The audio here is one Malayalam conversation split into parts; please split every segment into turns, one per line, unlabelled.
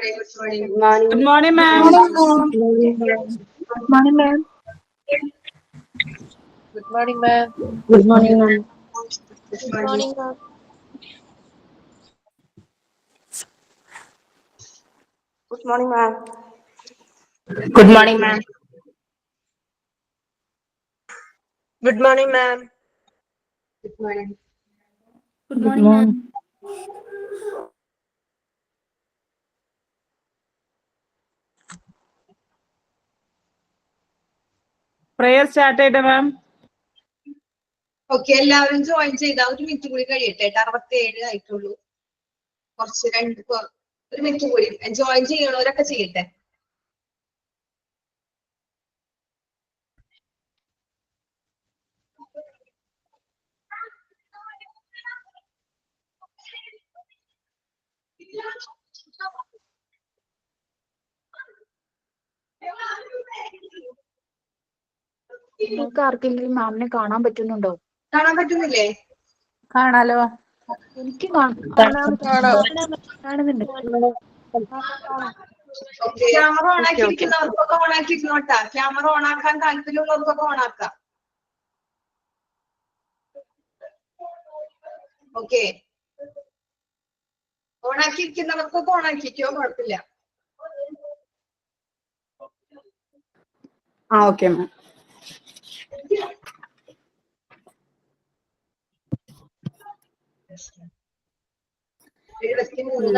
Good morning, ma'am.
Good morning, ma'am.
Good morning, ma'am.
Good morning, ma'am.
Good morning, ma'am.
Good morning, ma'am.
Good morning, ma'am.
Good morning, ma'am.
Good morning.
Good morning, ma'am.
Prayer started, ma'am.
Okay, എല്ലാവരും ജോയിൻ ചെയ്താ ഒരു മിനിറ്റ് കൂടി കഴിയട്ടെ. 67 ആയിട്ടുള്ളൂ. ഒരു മിനിറ്റ് കൂടി ജോയിൻ ചെയ്യണവരൊക്കെ ചെയ്യട്ടെ.
നിങ്ങൾക്ക് ആർക്കെങ്കിലും മാമിനെ കാണാൻ പറ്റുന്നുണ്ടോ?
കാണാൻ പറ്റുന്നില്ലേ?
കാണാലോ. എനിക്ക് കാണുന്നുണ്ട്.
ക്യാമറ ഓൺ ആക്കിയിരിക്കുന്നവർക്കൊക്കെ ഓൺ ആക്കിയിരുന്നോട്ടാ. ക്യാമറ ഓൺ ആക്കാൻ താല്പര്യമുള്ളവർക്കൊക്കെ ഓൺ ആക്കാം. ഓക്കെ, ഓൺ ആക്കിയിരിക്കുന്നവർക്കൊക്കെ ഓൺ ആക്കിക്കോ, കുഴപ്പമില്ല.
Okay, ma'am.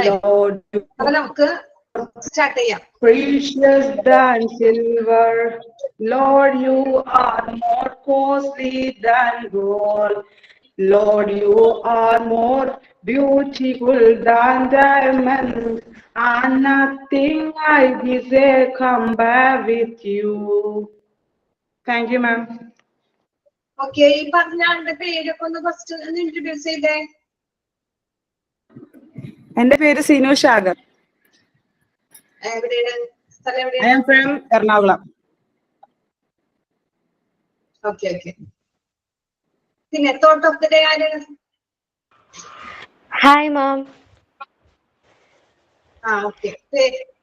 Lord,
അപ്പൊ നമുക്ക് സ്റ്റാർട്ട് ചെയ്യാം.
precious than silver, Lord, you are more costly than gold. Lord, you are more beautiful than diamonds, and nothing I desire compare with you. Thank you, ma'am.
Okay, ഈ പറഞ്ഞ ആളുടെ പേരൊക്കെ ഒന്ന് ഫസ്റ്റ് ഒന്ന് ഇൻട്രൊഡ്യൂസ് ചെയ്തേ.
എന്റെ പേര് സിനു ഷാഗർ.
എവിടെയാണ് സ്ഥലം?
I
എവിടെയാണ്?
am from Ernakulam.
Okay okay. പിന്നെ തോട്ട് ഓഫ് ദ ഡേ ആര്?
Hi ma'am.
ഓക്കെ,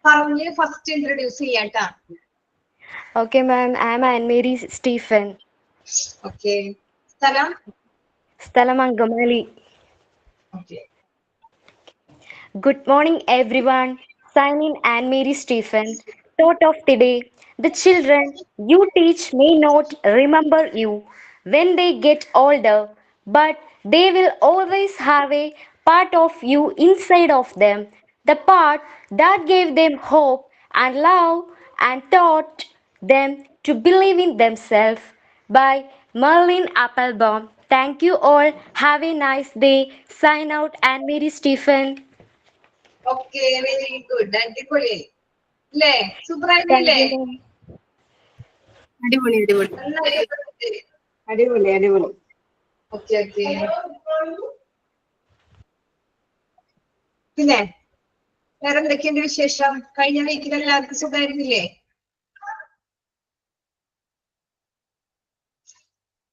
പറഞ്ഞ് ഫസ്റ്റ് ഇൻട്രൊഡ്യൂസ് ചെയ്യാട്ടാ.
Okay ma'am, I am Annmary Stephen.
Okay, സ്ഥലം?
സ്ഥലം Angamaly.
Okay.
Good morning everyone. Signing Anne-Marie Stephen. Thought of today. The children you teach may not remember you when they get older, but they will always have a part of you inside of them. The part that gave them hope and love and taught them to believe in themselves. By Merlin Applebaum. Thank you all. Have a nice day. Sign out Anne-Marie Stephen.
Okay, very good. അടിപൊളി അല്ലേ? സൂപ്പറായില്ലേ?
അടിപൊളി അടിപൊളി
അടിപൊളി അടിപൊളി.
Okay okay. പിന്നെ വേറെ എന്തൊക്കെയുണ്ട് വിശേഷം? കഴിഞ്ഞ വീക്കിൽ എല്ലാവർക്കും സുഖമായിരുന്നില്ലേ?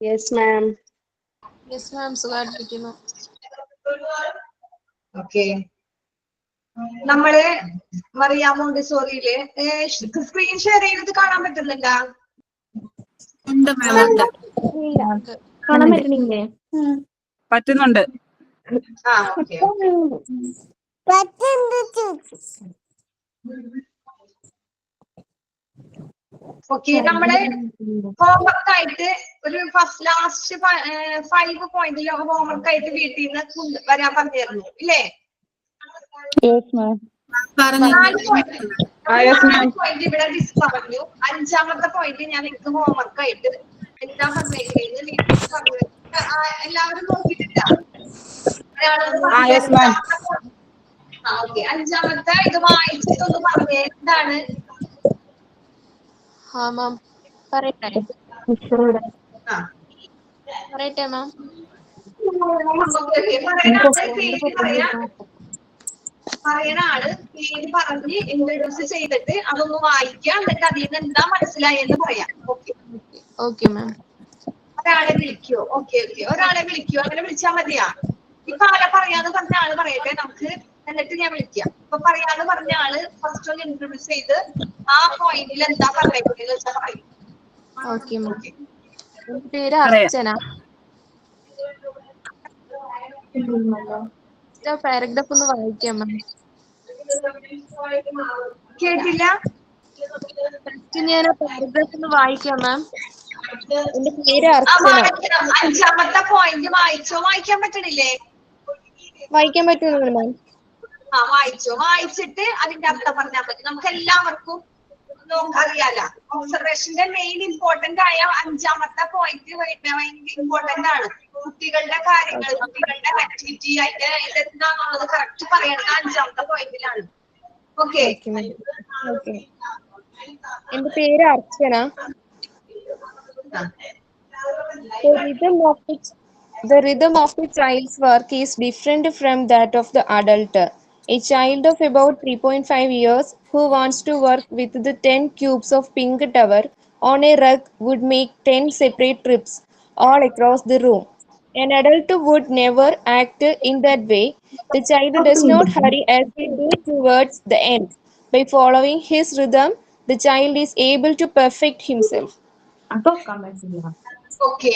Yes ma'am.
യെസ് മാം, സുഖമായിട്ടിരിക്കുന്നു. ഓക്കെ, നമ്മള് മറിയ മോണ്ടിസോറിയില് സ്ക്രീൻ ഷെയർ ചെയ്യുന്നത് കാണാൻ പറ്റുന്നുണ്ടോ?
കാണാൻ പറ്റണില്ലേ?
പറ്റുന്നുണ്ട്.
ഓക്കെ. ഓക്കെ, നമ്മള് ഹോംവർക്ക് ആയിട്ട് ഒരു ലാസ്റ്റ് 5 പോയിന്റിൽ ഹോംവർക്ക് ആയിട്ട് വീട്ടിൽ നിന്ന് വരാൻ പറഞ്ഞിരുന്നു ഇല്ലേ?
Yes ma'am.
4 പോയിന്റ് ഇവിടെ പറഞ്ഞു. 5ാമത്തെ പോയിന്റ് ഞാൻ എനിക്ക് ഹോംവർക്ക് ആയിട്ട് എന്താ പറഞ്ഞേക്കുന്നത് വീട്ടിൽ പറഞ്ഞു. എല്ലാവരും നോക്കിയിട്ടില്ല? ഓക്കെ, 5ാമത്തെ ഇത് വായിച്ചിട്ടൊന്ന് പറഞ്ഞേ എന്താണ്?
മാം പറയട്ടെ മാം.
പറയണ ആള് പേര് പറഞ്ഞ് ഇൻട്രൊഡ്യൂസ് ചെയ്തിട്ട് അതൊന്ന് വായിക്കാം, എന്നിട്ട് അതിൽ നിന്ന് എന്താ മനസ്സിലായെന്ന് പറയാം.
Okay ma'am.
ഒരാളെ വിളിക്കോ? ഓക്കെ ഓക്കെ, ഒരാളെ വിളിക്കോ? അങ്ങനെ വിളിച്ചാൽ മതിയാ. ഇപ്പൊ ആരാ പറയാന്ന് പറഞ്ഞ ആള് പറയട്ടെ. നമുക്ക് എന്നിട്ട് ഞാൻ വിളിക്കാം. ഇപ്പൊ പറയാന്ന് പറഞ്ഞ ആള് ഫസ്റ്റ് ഒന്ന് ഇൻട്രൊഡ്യൂസ് ചെയ്ത് ആ പോയിന്റിൽ എന്താ പറയുന്നത് വെച്ചാൽ പറയും.
Okay ma'am. എന്റെ പേര്
പറയാം.
അർച്ചന. പാരഗ്രാഫ് ഒന്ന് വായിക്കാം മാം.
കേട്ടില്ല?
ഫസ്റ്റ് ഞാൻ പാരഗ്രാഫ് ഒന്ന് വായിക്കാം മാം. എന്റെ പേര്
ആ
അർച്ചന.
വായിക്കണം. 5ാമത്തെ പോയിന്റ് വായിച്ചോ? വായിക്കാൻ പറ്റണില്ലേ?
വായിക്കാൻ പറ്റുന്നുണ്ട് മാം.
ആ വായിച്ചോ. വായിച്ചിട്ട് അതിന്റെ അർത്ഥം പറഞ്ഞാൽ മതി. നമുക്ക് എല്ലാവർക്കും അറിയാലോ. ഒബ്സർവേഷന്റെ മെയിൻ ഇമ്പോർട്ടന്റ് ആയ 5ാമത്തെ പോയിന്റ് ഇമ്പോർട്ടന്റ് ആണ്. കുട്ടികളുടെ കാര്യങ്ങൾ, കുട്ടികളുടെ ആക്ടിവിറ്റി, അതിന്റെ ഇതെന്താന്നുള്ളത് കറക്റ്റ് പറയണത് 5ാമത്തെ പോയിന്റിലാണ്. ഓക്കെ.
ഓക്കെ. എന്റെ പേര് അർച്ചന. The rhythm of a child's work is different from that of the adult. A child of about 3.5 years who wants to work with the 10 cubes of pink tower on a rug would make 10 separate trips all across the room. An adult would never act in that way. The child does not hurry as we do towards the end. By following his rhythm, the child is able to perfect himself.
Okay.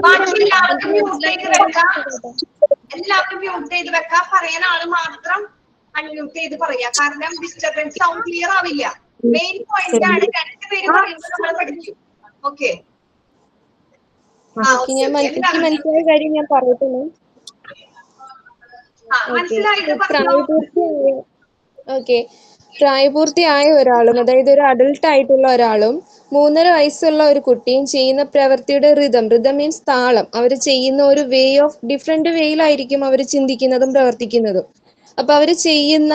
ബാക്കി എല്ലാവർക്കും മ്യൂട്ട് ചെയ്ത് വെക്കാം. എല്ലാവരും മ്യൂട്ട് ചെയ്ത് വെക്കാം. പറയുന്ന ആള് മാത്രം അൺമ്യൂട്ട് ചെയ്ത് പറയാ. കാരണം ഡിസ്റ്റർബൻസ് സൗണ്ട് ക്ലിയർ ആവില്ല. മെയിൻ പോയിന്റ് ആണ്. 2 പേര് പറയുമ്പോൾ നമ്മൾ പഠിക്കും. ഓക്കെ.
എനിക്ക് മനസ്സിലായ കാര്യം ഞാൻ പറയട്ടെ മാം.
മനസ്സിലായിട്ട് പറഞ്ഞോ.
പ്രായപൂർത്തിയായ ഒരാളും, അതായത് ഒരു അഡൾട്ട് ആയിട്ടുള്ള ഒരാളും 3.5 വയസ്സുള്ള ഒരു കുട്ടിയും ചെയ്യുന്ന പ്രവൃത്തിയുടെ റിതം മീൻസ് താളം, അവർ ചെയ്യുന്ന ഒരു ഡിഫറെന്റ് വേയിലായിരിക്കും അവർ ചിന്തിക്കുന്നതും പ്രവർത്തിക്കുന്നതും. അപ്പൊ അവർ ചെയ്യുന്ന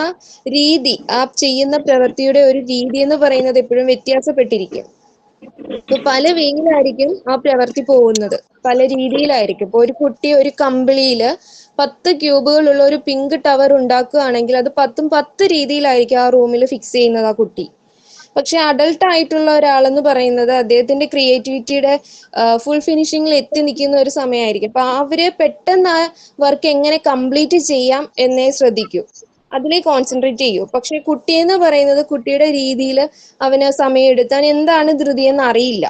രീതി, ആ ചെയ്യുന്ന പ്രവൃത്തിയുടെ ഒരു രീതി എന്ന് പറയുന്നത് എപ്പോഴും വ്യത്യാസപ്പെട്ടിരിക്കും. ഇപ്പൊ പല വേയിലായിരിക്കും ആ പ്രവൃത്തി പോകുന്നത്, പല രീതിയിലായിരിക്കും. ഇപ്പൊ ഒരു കുട്ടി ഒരു കമ്പിളിയില് 10 ക്യൂബുകളുള്ള ഒരു പിങ്ക് ടവർ ഉണ്ടാക്കുകയാണെങ്കിൽ അത് 10 രീതിയിലായിരിക്കും ആ റൂമിൽ ഫിക്സ് ചെയ്യുന്നത് ആ കുട്ടി. പക്ഷെ അഡൾട്ട് ആയിട്ടുള്ള ഒരാളെന്ന് പറയുന്നത് അദ്ദേഹത്തിന്റെ ക്രിയേറ്റിവിറ്റിയുടെ ഫുൾ ഫിനിഷിങ്ങിൽ എത്തി നിൽക്കുന്ന ഒരു സമയമായിരിക്കും. അപ്പൊ അവര് പെട്ടെന്ന് ആ വർക്ക് എങ്ങനെ കംപ്ലീറ്റ് ചെയ്യാം എന്നേ ശ്രദ്ധിക്കൂ, അതിലേ കോൺസെൻട്രേറ്റ് ചെയ്യൂ. പക്ഷെ കുട്ടി എന്ന് പറയുന്നത് കുട്ടിയുടെ രീതിയിൽ അവന് സമയം എടുത്താൻ എന്താണ് ധൃതി എന്ന് അറിയില്ല.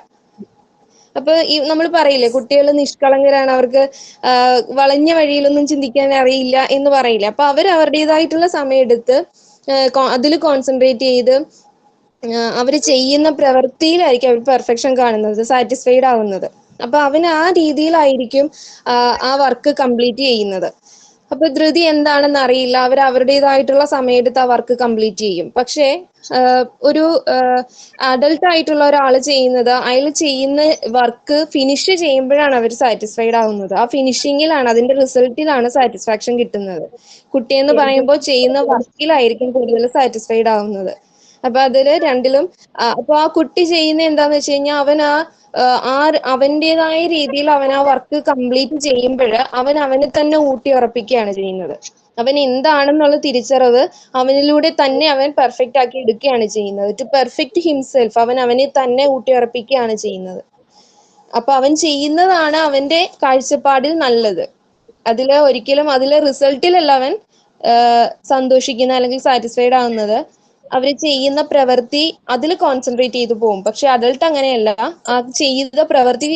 അപ്പൊ നമ്മൾ പറയില്ലേ കുട്ടികൾ നിഷ്കളങ്കരാണ്, അവർക്ക് വളഞ്ഞ വഴിയിലൊന്നും ചിന്തിക്കാൻ അറിയില്ല എന്ന് പറയില്ല. അപ്പൊ അവർ അവരുടേതായിട്ടുള്ള സമയം എടുത്ത് അതിൽ കോൺസെൻട്രേറ്റ് ചെയ്ത് അവർ ചെയ്യുന്ന പ്രവൃത്തിയിലായിരിക്കും അവർ പെർഫെക്ഷൻ കാണുന്നത്, സാറ്റിസ്ഫൈഡ് ആവുന്നത്. അപ്പൊ അവന് ആ രീതിയിലായിരിക്കും ആ വർക്ക് കംപ്ലീറ്റ് ചെയ്യുന്നത്. അപ്പൊ ധൃതി എന്താണെന്ന് അറിയില്ല, അവർ അവരുടേതായിട്ടുള്ള സമയമെടുത്ത് ആ വർക്ക് കംപ്ലീറ്റ് ചെയ്യും. പക്ഷേ ഒരു അഡൾട്ട് ആയിട്ടുള്ള ഒരാൾ ചെയ്യുന്നത്, അയാൾ ചെയ്യുന്ന വർക്ക് ഫിനിഷ് ചെയ്യുമ്പോഴാണ് അവർ സാറ്റിസ്ഫൈഡ് ആവുന്നത്. ആ ഫിനിഷിങ്ങിലാണ്, അതിന്റെ റിസൾട്ടിലാണ് സാറ്റിസ്ഫാക്ഷൻ കിട്ടുന്നത്. കുട്ടിയെന്ന് പറയുമ്പോൾ ചെയ്യുന്ന വർക്കിലായിരിക്കും കൂടുതൽ സാറ്റിസ്ഫൈഡ് ആവുന്നത്. അപ്പൊ അതില് രണ്ടിലും അപ്പൊ ആ കുട്ടി ചെയ്യുന്ന എന്താന്ന് വെച്ച് കഴിഞ്ഞാൽ അവൻ അവന്റേതായ രീതിയിൽ അവൻ ആ വർക്ക് കംപ്ലീറ്റ് ചെയ്യുമ്പോൾ അവനെ തന്നെ ഊട്ടി ഉറപ്പിക്കുകയാണ് ചെയ്യുന്നത്. അവൻ എന്താണെന്നുള്ള തിരിച്ചറിവ് അവനിലൂടെ തന്നെ അവൻ പെർഫെക്റ്റ് ആക്കി എടുക്കുകയാണ് ചെയ്യുന്നത്. ടു പെർഫെക്റ്റ് ഹിംസെൽഫ്, അവനെ തന്നെ ഊട്ടി ഉറപ്പിക്കുകയാണ് ചെയ്യുന്നത്. അപ്പൊ അവൻ ചെയ്യുന്നതാണ് അവന്റെ കാഴ്ചപ്പാടിൽ നല്ലത്. അതിലെ റിസൾട്ടിലല്ല അവൻ സന്തോഷിക്കുന്ന അല്ലെങ്കിൽ സാറ്റിസ്ഫൈഡ് ആവുന്നത്. അവര് ചെയ്യുന്ന പ്രവൃത്തി അതിൽ കോൺസെൻട്രേറ്റ് ചെയ്തു പോകും. പക്ഷെ അഡൾട്ട് അങ്ങനെയല്ല, ആ ചെയ്ത പ്രവൃത്തി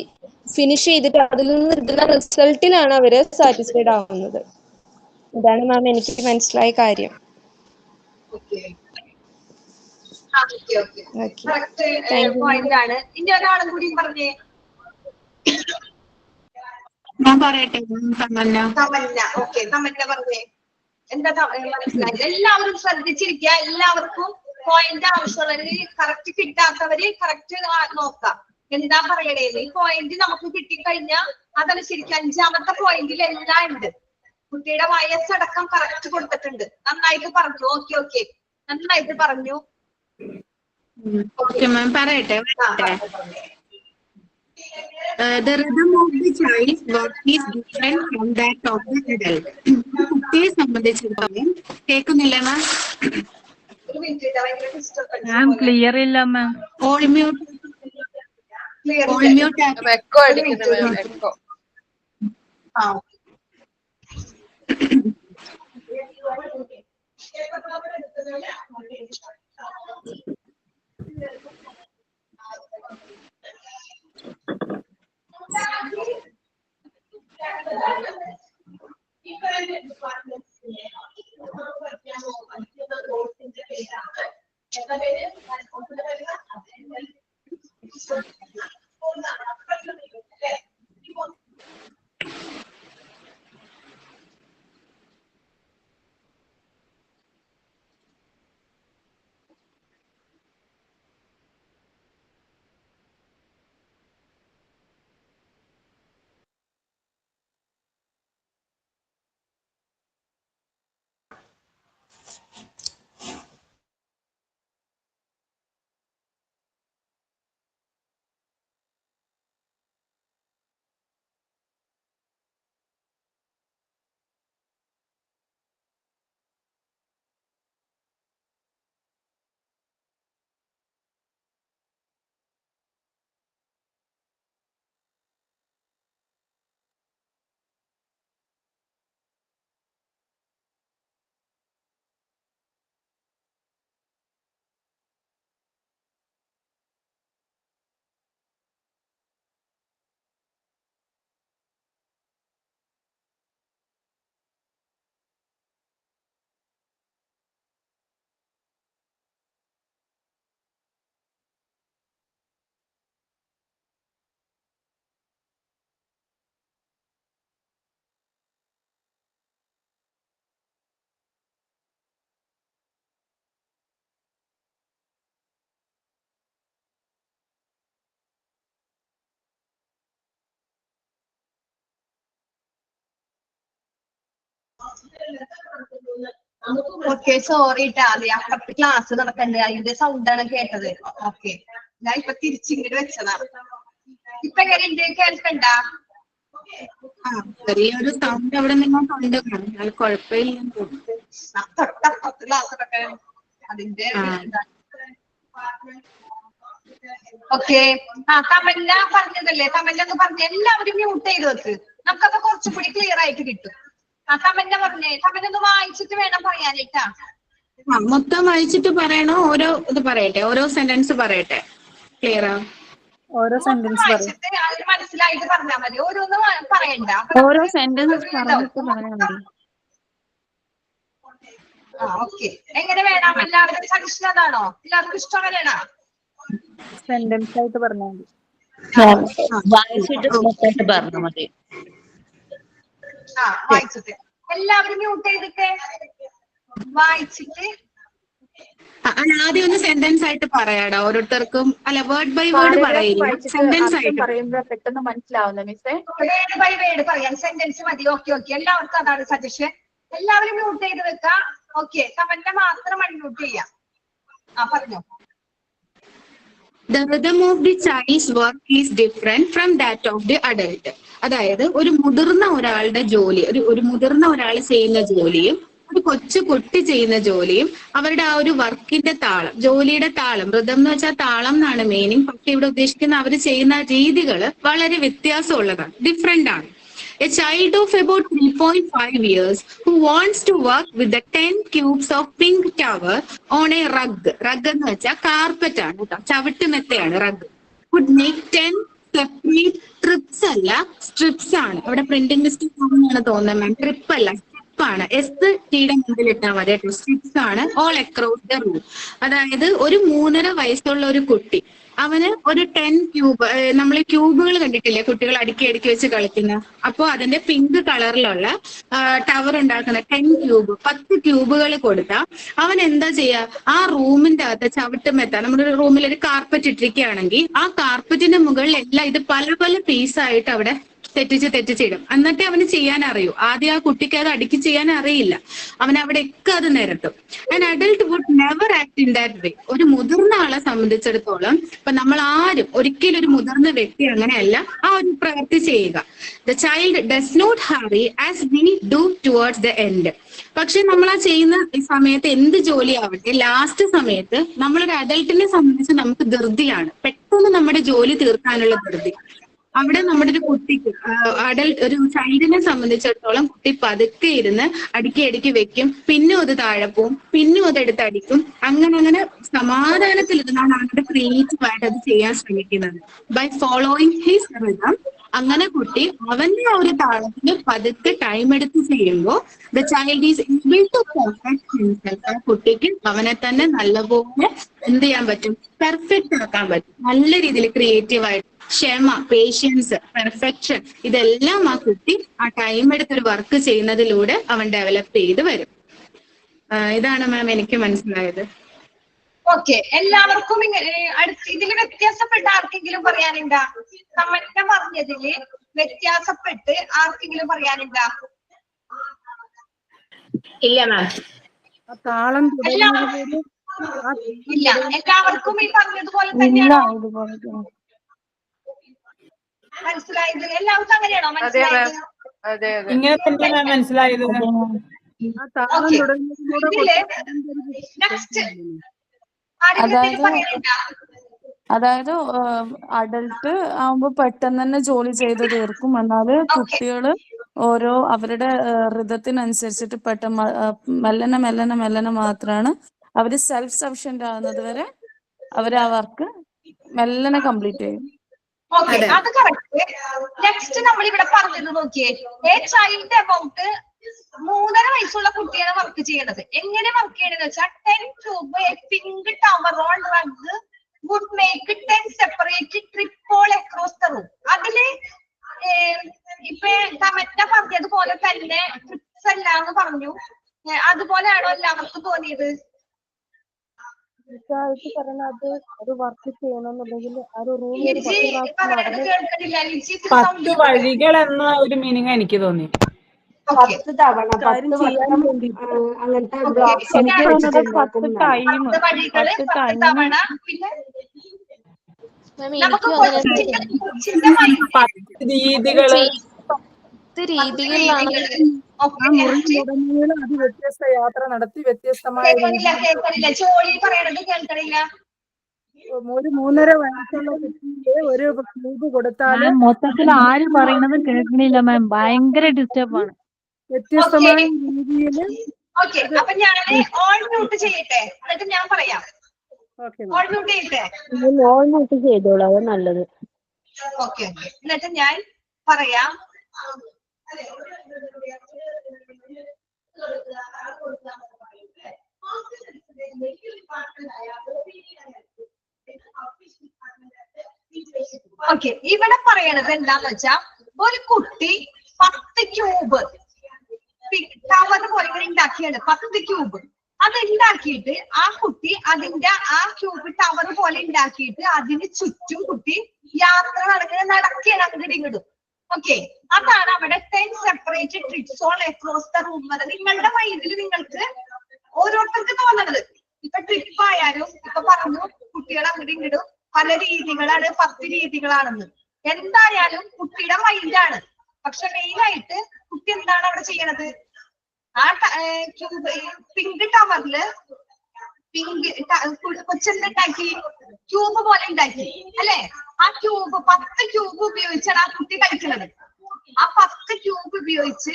ഫിനിഷ് ചെയ്തിട്ട് അതിൽ നിന്ന് കിട്ടുന്ന റിസൾട്ടിലാണ് അവര് സാറ്റിസ്ഫൈഡ് ആവുന്നത്. ഇതാണ് മാം എനിക്ക് മനസ്സിലായ കാര്യം.
പോയിന്റ് ആണ്. ഇനി ഒരാളും കൂടി പറഞ്ഞേ.
ഞാൻ പറയട്ടെ. തമന്ന.
ഓക്കെ, തമന്ന പറഞ്ഞേ. എന്താ മനസ്സിലായി? എല്ലാവരും ശ്രദ്ധിച്ചിരിക്കുക. എല്ലാവർക്കും പോയിന്റ് ആവശ്യമുള്ളവര്, കറക്റ്റ് കിട്ടാത്തവര് കറക്റ്റ് നോക്കാം എന്താ പറയണേന്ന്. ഈ പോയിന്റ് നമുക്ക് കിട്ടിക്കഴിഞ്ഞാൽ അതനുസരിച്ച് 5ാമത്തെ പോയിന്റിൽ എല്ലാം ഉണ്ട്. കുട്ടിയുടെ വയസ്സടക്കം കറക്റ്റ് കൊടുത്തിട്ടുണ്ട്. നന്നായിട്ട് പറഞ്ഞു. ഓക്കെ, നന്നായിട്ട് പറഞ്ഞു.
ഓക്കെ മാം, പറയട്ടെ. The rhythm of the child's work is different from that of the adult. കുട്ടിയെ സംബന്ധിച്ചിടത്തോളം കേൾക്കുന്നില്ല മാം?
ഒരു മിനിറ്റ്, ഭയങ്കര ഡിസ്റ്റർബൻസ്.
മാം ക്ലിയർ ഇല്ല മാം.
All mute.
എക്കോ അടിക്കുന്നു മാം, എക്കോ.
ഓക്കെ, സോറി ട്ടാ, അതെ അപ്പുറത്ത് ക്ലാസ് നടക്കണ്ട്, അതിന്റെ സൗണ്ടാണ് കേട്ടത്. ഓക്കെ, ഞാൻ ഇപ്പൊ തിരിച്ചിങ്ങോട്ട് വെച്ചതാ. ഇപ്പൊ എങ്ങനെയുണ്ട്, കേൾക്കണ്ട?
ആ ചെറിയൊരു സൗണ്ട് അവിടെ നിങ്ങൾക്കുണ്ട്. അത് കുഴപ്പമില്ലെന്ന് തോന്നുന്നു.
തൊട്ടപ്പുറത്ത് ക്ലാസ് നടക്കാൻ അതിന്റെ ഓക്കെ. ആ തമന്ന പറഞ്ഞതല്ലേ, തമന്ന പറഞ്ഞ എല്ലാവരും മ്യൂട്ട് ചെയ്ത് വെക്ക്, നമുക്കത് കുറച്ചും കൂടി ക്ലിയർ ആയിട്ട് കിട്ടും. ആ തമന്ന പറഞ്ഞേ, തമന്ന ഒന്ന് വായിച്ചിട്ട് വേണം പറയാനായിട്ടാ.
മൊത്തം വായിച്ചിട്ട് പറയണോ? ഓരോ ഇത് പറയട്ടെ, ഓരോ സെന്റൻസ് പറയട്ടെ, ക്ലിയർ ആ?
ഓരോ സെന്റൻസ് പറയും.
വായിച്ചിട്ട് അതിന് മനസ്സിലായിട്ട് പറഞ്ഞാൽ മതി, ഓരോന്ന് പറയണ്ട.
ഓരോ സെന്റൻസ് പറഞ്ഞിട്ട് പറഞ്ഞാൽ മതി.
ആ ഓക്കെ, എങ്ങനെ വേണം? എല്ലാവരും സജഷൻ അതാണോ? എല്ലാവർക്കും ഇഷ്ടം അങ്ങനെയാണോ?
സെന്റൻസ് ആയിട്ട് പറഞ്ഞാൽ മതി.
വായിച്ചിട്ട് മൊത്തമായിട്ട് പറഞ്ഞാൽ മതി.
ആ വായിച്ചിട്ട് എല്ലാവരും മ്യൂട്ട് ചെയ്തിട്ട് വായിച്ചിട്ട്.
ആദ്യം ഒന്ന് സെന്റൻസ് ആയിട്ട് പറയാടാ ഓരോരുത്തർക്കും. അല്ല, വേർഡ് ബൈ വേർഡ് പറയില്ല, സെന്റൻസ് ആയിട്ട്
പറയുമ്പോ പെട്ടെന്ന് മനസ്സിലാവുന്ന മിസ്സേ.
വേർഡ് ബൈ വേർഡ് പറയാൻ സെന്റൻസ് മതി. ഓക്കെ ഓക്കെ, എല്ലാവർക്കും അതാണ് സജഷൻ. എല്ലാവരും മ്യൂട്ട് ചെയ്ത് വെക്കാം. ഓക്കെ, തമന്ന മാത്രം അൺമ്യൂട്ട് ചെയ്യാം. ആ പറഞ്ഞോ.
The rhythm of the child's work is different from that of the adult. അതായത് ഒരു മുതിർന്ന ഒരാളുടെ ജോലി, ഒരു മുതിർന്ന ഒരാൾ ചെയ്യുന്ന ജോലിയും ഒരു കൊച്ചു കുട്ടി ചെയ്യുന്ന ജോലിയും അവരുടെ ആ ഒരു വർക്കിന്റെ താളം, ജോലിയുടെ താളം, ഋതം എന്ന് വെച്ചാൽ താളം എന്നാണ് മീനിങ്. പക്ഷെ ഇവിടെ ഉദ്ദേശിക്കുന്ന അവർ ചെയ്യുന്ന രീതികൾ വളരെ വ്യത്യാസമുള്ളതാണ്, ഡിഫറെന്റ് ആണ്. A child of about 3.5 years who wants to work with the 10 cubes of pink tower on a rug. Rug എന്ന് വെച്ചാൽ കാർപ്പറ്റ് ആണ് കേട്ടോ, ചവിട്ടുമെത്തയാണ് rug. Would make 10 separate trips അല്ല, സ്ട്രിപ്സ് ആണ്. അവിടെ പ്രിന്റിംഗ് മിസ്റ്റേക്ക് ആണെന്നാണ് തോന്നുന്നത് മാം. ട്രിപ്പ് അല്ല, സ്ട്രിപ്പ് ആണ്. എസ് ടിയുടെ മുമ്പിൽ ഇട്ടാൽ മതി കേട്ടോ. സ്ട്രിപ്സ് ആണ് ഓൾ അക്രോസ് ദ റൂം. അതായത് ഒരു 3.5 വയസ്സുള്ള ഒരു കുട്ടി, അവന് ഒരു 10 ക്യൂബ്, നമ്മൾ ക്യൂബുകൾ കണ്ടിട്ടില്ലേ കുട്ടികൾ അടുക്കി അടുക്കി വെച്ച് കളിക്കുന്ന, അപ്പോൾ അതിന്റെ പിങ്ക് കളറിലുള്ള ടവർ ഉണ്ടാക്കുന്ന 10 ക്യൂബ്, 10 ക്യൂബുകൾ കൊടുത്താൽ അവൻ എന്താ ചെയ്യാ? ആ റൂമിന്റെ അകത്ത് ചവിട്ടുമെത്ത, നമ്മുടെ റൂമിൽ ഒരു കാർപ്പറ്റ് ഇട്ടിരിക്കുകയാണെങ്കിൽ ആ കാർപ്പറ്റിന്റെ മുകളിൽ എല്ലാം ഇത് പല പല പീസായിട്ട് അവിടെ തെറ്റിച്ചിടും. എന്നിട്ടേ അവന് ചെയ്യാൻ അറിയൂ. ആദ്യം ആ കുട്ടിക്ക് അത് അടുക്കി ചെയ്യാൻ അറിയില്ല, അവൻ അവിടെയൊക്കെ അത് നിരത്തും. And adult would never act in that way. ഒരു മുതിർന്ന ആളെ സംബന്ധിച്ചിടത്തോളം, ഇപ്പൊ നമ്മൾ ആരും ഒരിക്കലും ഒരു മുതിർന്ന വ്യക്തി അങ്ങനെയല്ല ആ ഒരു പ്രവൃത്തി ചെയ്യുക. The child does not hurry as we do towards the end. പക്ഷെ നമ്മൾ ആ ചെയ്യുന്ന സമയത്ത് എന്ത് ജോലി ആവട്ടെ, ലാസ്റ്റ് സമയത്ത് നമ്മളൊരു അഡൽട്ടിനെ സംബന്ധിച്ച് നമുക്ക് ധൃതിയാണ്, പെട്ടെന്ന് നമ്മുടെ ജോലി തീർക്കാനുള്ള ധൃതി. അവിടെ നമ്മുടെ ഒരു കുട്ടിക്ക് അഡൽട്ട് ഒരു ചൈൽഡിനെ സംബന്ധിച്ചിടത്തോളം കുട്ടി പതുക്കെ ഇരുന്ന് അടുക്കി വെക്കും, പിന്നും അത് താഴെ പോവും, പിന്നും അത് എടുത്ത് അടിക്കും. അങ്ങനെ സമാധാനത്തിൽ ഇരുന്നാണ് അവരുടെ ക്രിയേറ്റീവ് ആയിട്ട് അത് ചെയ്യാൻ ശ്രമിക്കുന്നത്. ബൈ ഫോളോയിങ് ഹിസ് റിതം അങ്ങനെ കുട്ടി അവന്റെ ഒരു താളത്തിന് പതുക്കെ ടൈം എടുത്ത് ചെയ്യുമ്പോൾ the child is able to perfect himself. ആ കുട്ടിക്ക് അവനെ തന്നെ നല്ലപോലെ എന്ത് ചെയ്യാൻ പറ്റും, പെർഫെക്റ്റ് ആക്കാൻ പറ്റും. നല്ല രീതിയിൽ ക്രിയേറ്റീവ് ആയിട്ട് ക്ഷമ, പേഷ്യൻസ്, പെർഫെക്ഷൻ ഇതെല്ലാം ആ കുട്ടി ആ ടൈം എടുത്തൊരു വർക്ക് ചെയ്യുന്നതിലൂടെ അവൻ ഡെവലപ്പ് ചെയ്ത് വരും. ഇതാണ് മാം എനിക്ക് മനസ്സിലായത്.
ഓക്കെ, എല്ലാവർക്കും ഇതില് വ്യത്യാസപ്പെട്ട് ആർക്കെങ്കിലും പറയാനുണ്ടാ? നമ്മളുടെ പറഞ്ഞതില് വ്യത്യാസപ്പെട്ട് ആർക്കെങ്കിലും പറയാനുണ്ടാ?
ഇല്ല മാം.
താളം
ഇല്ല, എല്ലാവർക്കും ഈ പറഞ്ഞതുപോലെ തന്നെയാണോ മനസ്സിലായത്? എല്ലാവർക്കും അങ്ങനെയാണോ മനസ്സിലായത്?
ഇങ്ങനെ തന്നെയാണ് മനസ്സിലായത്.
നെക്സ്റ്റ്
അതായത് അഡൽട്ട് ആവുമ്പോ പെട്ടെന്ന് തന്നെ ജോലി ചെയ്ത് തീർക്കും. എന്നാല് കുട്ടികള് ഓരോ അവരുടെ ഋതത്തിനനുസരിച്ചിട്ട് മെല്ലനെ മാത്രമാണ് അവര് സെൽഫ് സഫിഷ്യന്റ് ആകുന്നത് വരെ അവര് ആ വർക്ക് മെല്ലനെ കംപ്ലീറ്റ് ചെയ്യും.
ഓക്കെ, അത് കറക്റ്റ്. നെക്സ്റ്റ് നമ്മൾ ഇവിടെ പറഞ്ഞത് നോക്കിയേ, എ ചൈൽഡ് അബൌട്ട് 3.5 വയസ്സുള്ള കുട്ടിയാണ് വർക്ക് ചെയ്യണത്. എങ്ങനെ വർക്ക് ചെയ്യണമെന്ന് വെച്ചാൽ 10 cube a pink tower on rug would make 10 separate trip all across the room. അതില് ഇപ്പൊ കമറ്റ പറഞ്ഞതുപോലെ തന്നെ ട്രിപ്സ് അല്ലാന്ന് പറഞ്ഞു. അതുപോലെയാണോ എല്ലാവർക്കും തോന്നിയത്?
ഒരു വർക്ക് ചെയ്യണമെന്നുണ്ടെങ്കിൽ ഒരു റൂമിൽ
10 വഴികൾ എന്ന ഒരു മീനിങ് എനിക്ക് തോന്നി.
10 തവണ 10 വട്ടം അങ്ങനത്തെ ബ്ലോക്സ്
എനിക്ക് തോന്നുന്നത് 10 ടൈം.
നമുക്ക്
രീതികള്
രീതികളിലാണ്
അത് വ്യത്യസ്ത യാത്ര നടത്തി വ്യത്യസ്തമായ
കേൾക്കണില്ല, ചോളി പറയണത് കേൾക്കണില്ല.
ഒരു 3.5 വയസ്സുള്ള കുട്ടിയെ ഒരു ക്യൂബ് കൊടുത്താല്
മൊത്തത്തിൽ ആര് പറയുന്നതും കേൾക്കണില്ല മാം, ഭയങ്കര ഡിസ്റ്റർബാണ്.
വ്യത്യസ്തമായ രീതിയിൽ.
ഓക്കെ, അപ്പൊ ഞാൻ ഓൾ മ്യൂട്ട് ചെയ്യട്ടെ, എന്നിട്ട് ഞാൻ പറയാം. ഓൾ മ്യൂട്ട് ചെയ്യട്ടെ?
ഓൾ മ്യൂട്ട് ചെയ്തോളൂ, അത് നല്ലത്.
ഓക്കെ, എന്നിട്ട് ഞാൻ പറയാം. ഓക്കെ, ഇവിടെ പറയണത് എന്താന്ന് വെച്ചാ ഒരു കുട്ടി 10 ക്യൂബ് ടവർ പോലെ ഇങ്ങനെ ഉണ്ടാക്കിയാണ്. 10 ക്യൂബ് അത് ഉണ്ടാക്കിയിട്ട് ആ കുട്ടി അതിന്റെ ആ ക്യൂബ് ടവർ പോലെ ഉണ്ടാക്കിയിട്ട് അതിന് ചുറ്റും കുട്ടി യാത്ര നടക്കുകയാണ് അങ്ങോട്ട് ഇങ്ങോട്ടും. ഓക്കെ, അതാണ് അവിടെ 10 separate TRIPS all across the room. നിങ്ങളുടെ മൈൻഡിൽ നിങ്ങൾക്ക് ഓരോരുത്തർക്ക് തോന്നണത്. ഇപ്പൊ ട്രിപ്പ് ആയാലും ഇപ്പൊ പറഞ്ഞു കുട്ടികൾ അങ്ങോട്ട് ഇങ്ങോട്ടും പല രീതികളാണ്, 10 രീതികളാണെന്ന്. എന്തായാലും കുട്ടിയുടെ മൈൻഡാണ്. പക്ഷെ മെയിനായിട്ട് കുട്ടി എന്താണ് അവിടെ ചെയ്യണത്? ആ പിങ്ക് ടവറില് കൊച്ചുണ്ടാക്കി ക്യൂബ് പോലെ ഉണ്ടാക്കി അല്ലെ? ആ ക്യൂബ് 10 ക്യൂബ് ഉപയോഗിച്ചാണ് ആ കുട്ടി കളിക്കുന്നത്. ആ 10 ക്യൂബ് ഉപയോഗിച്ച്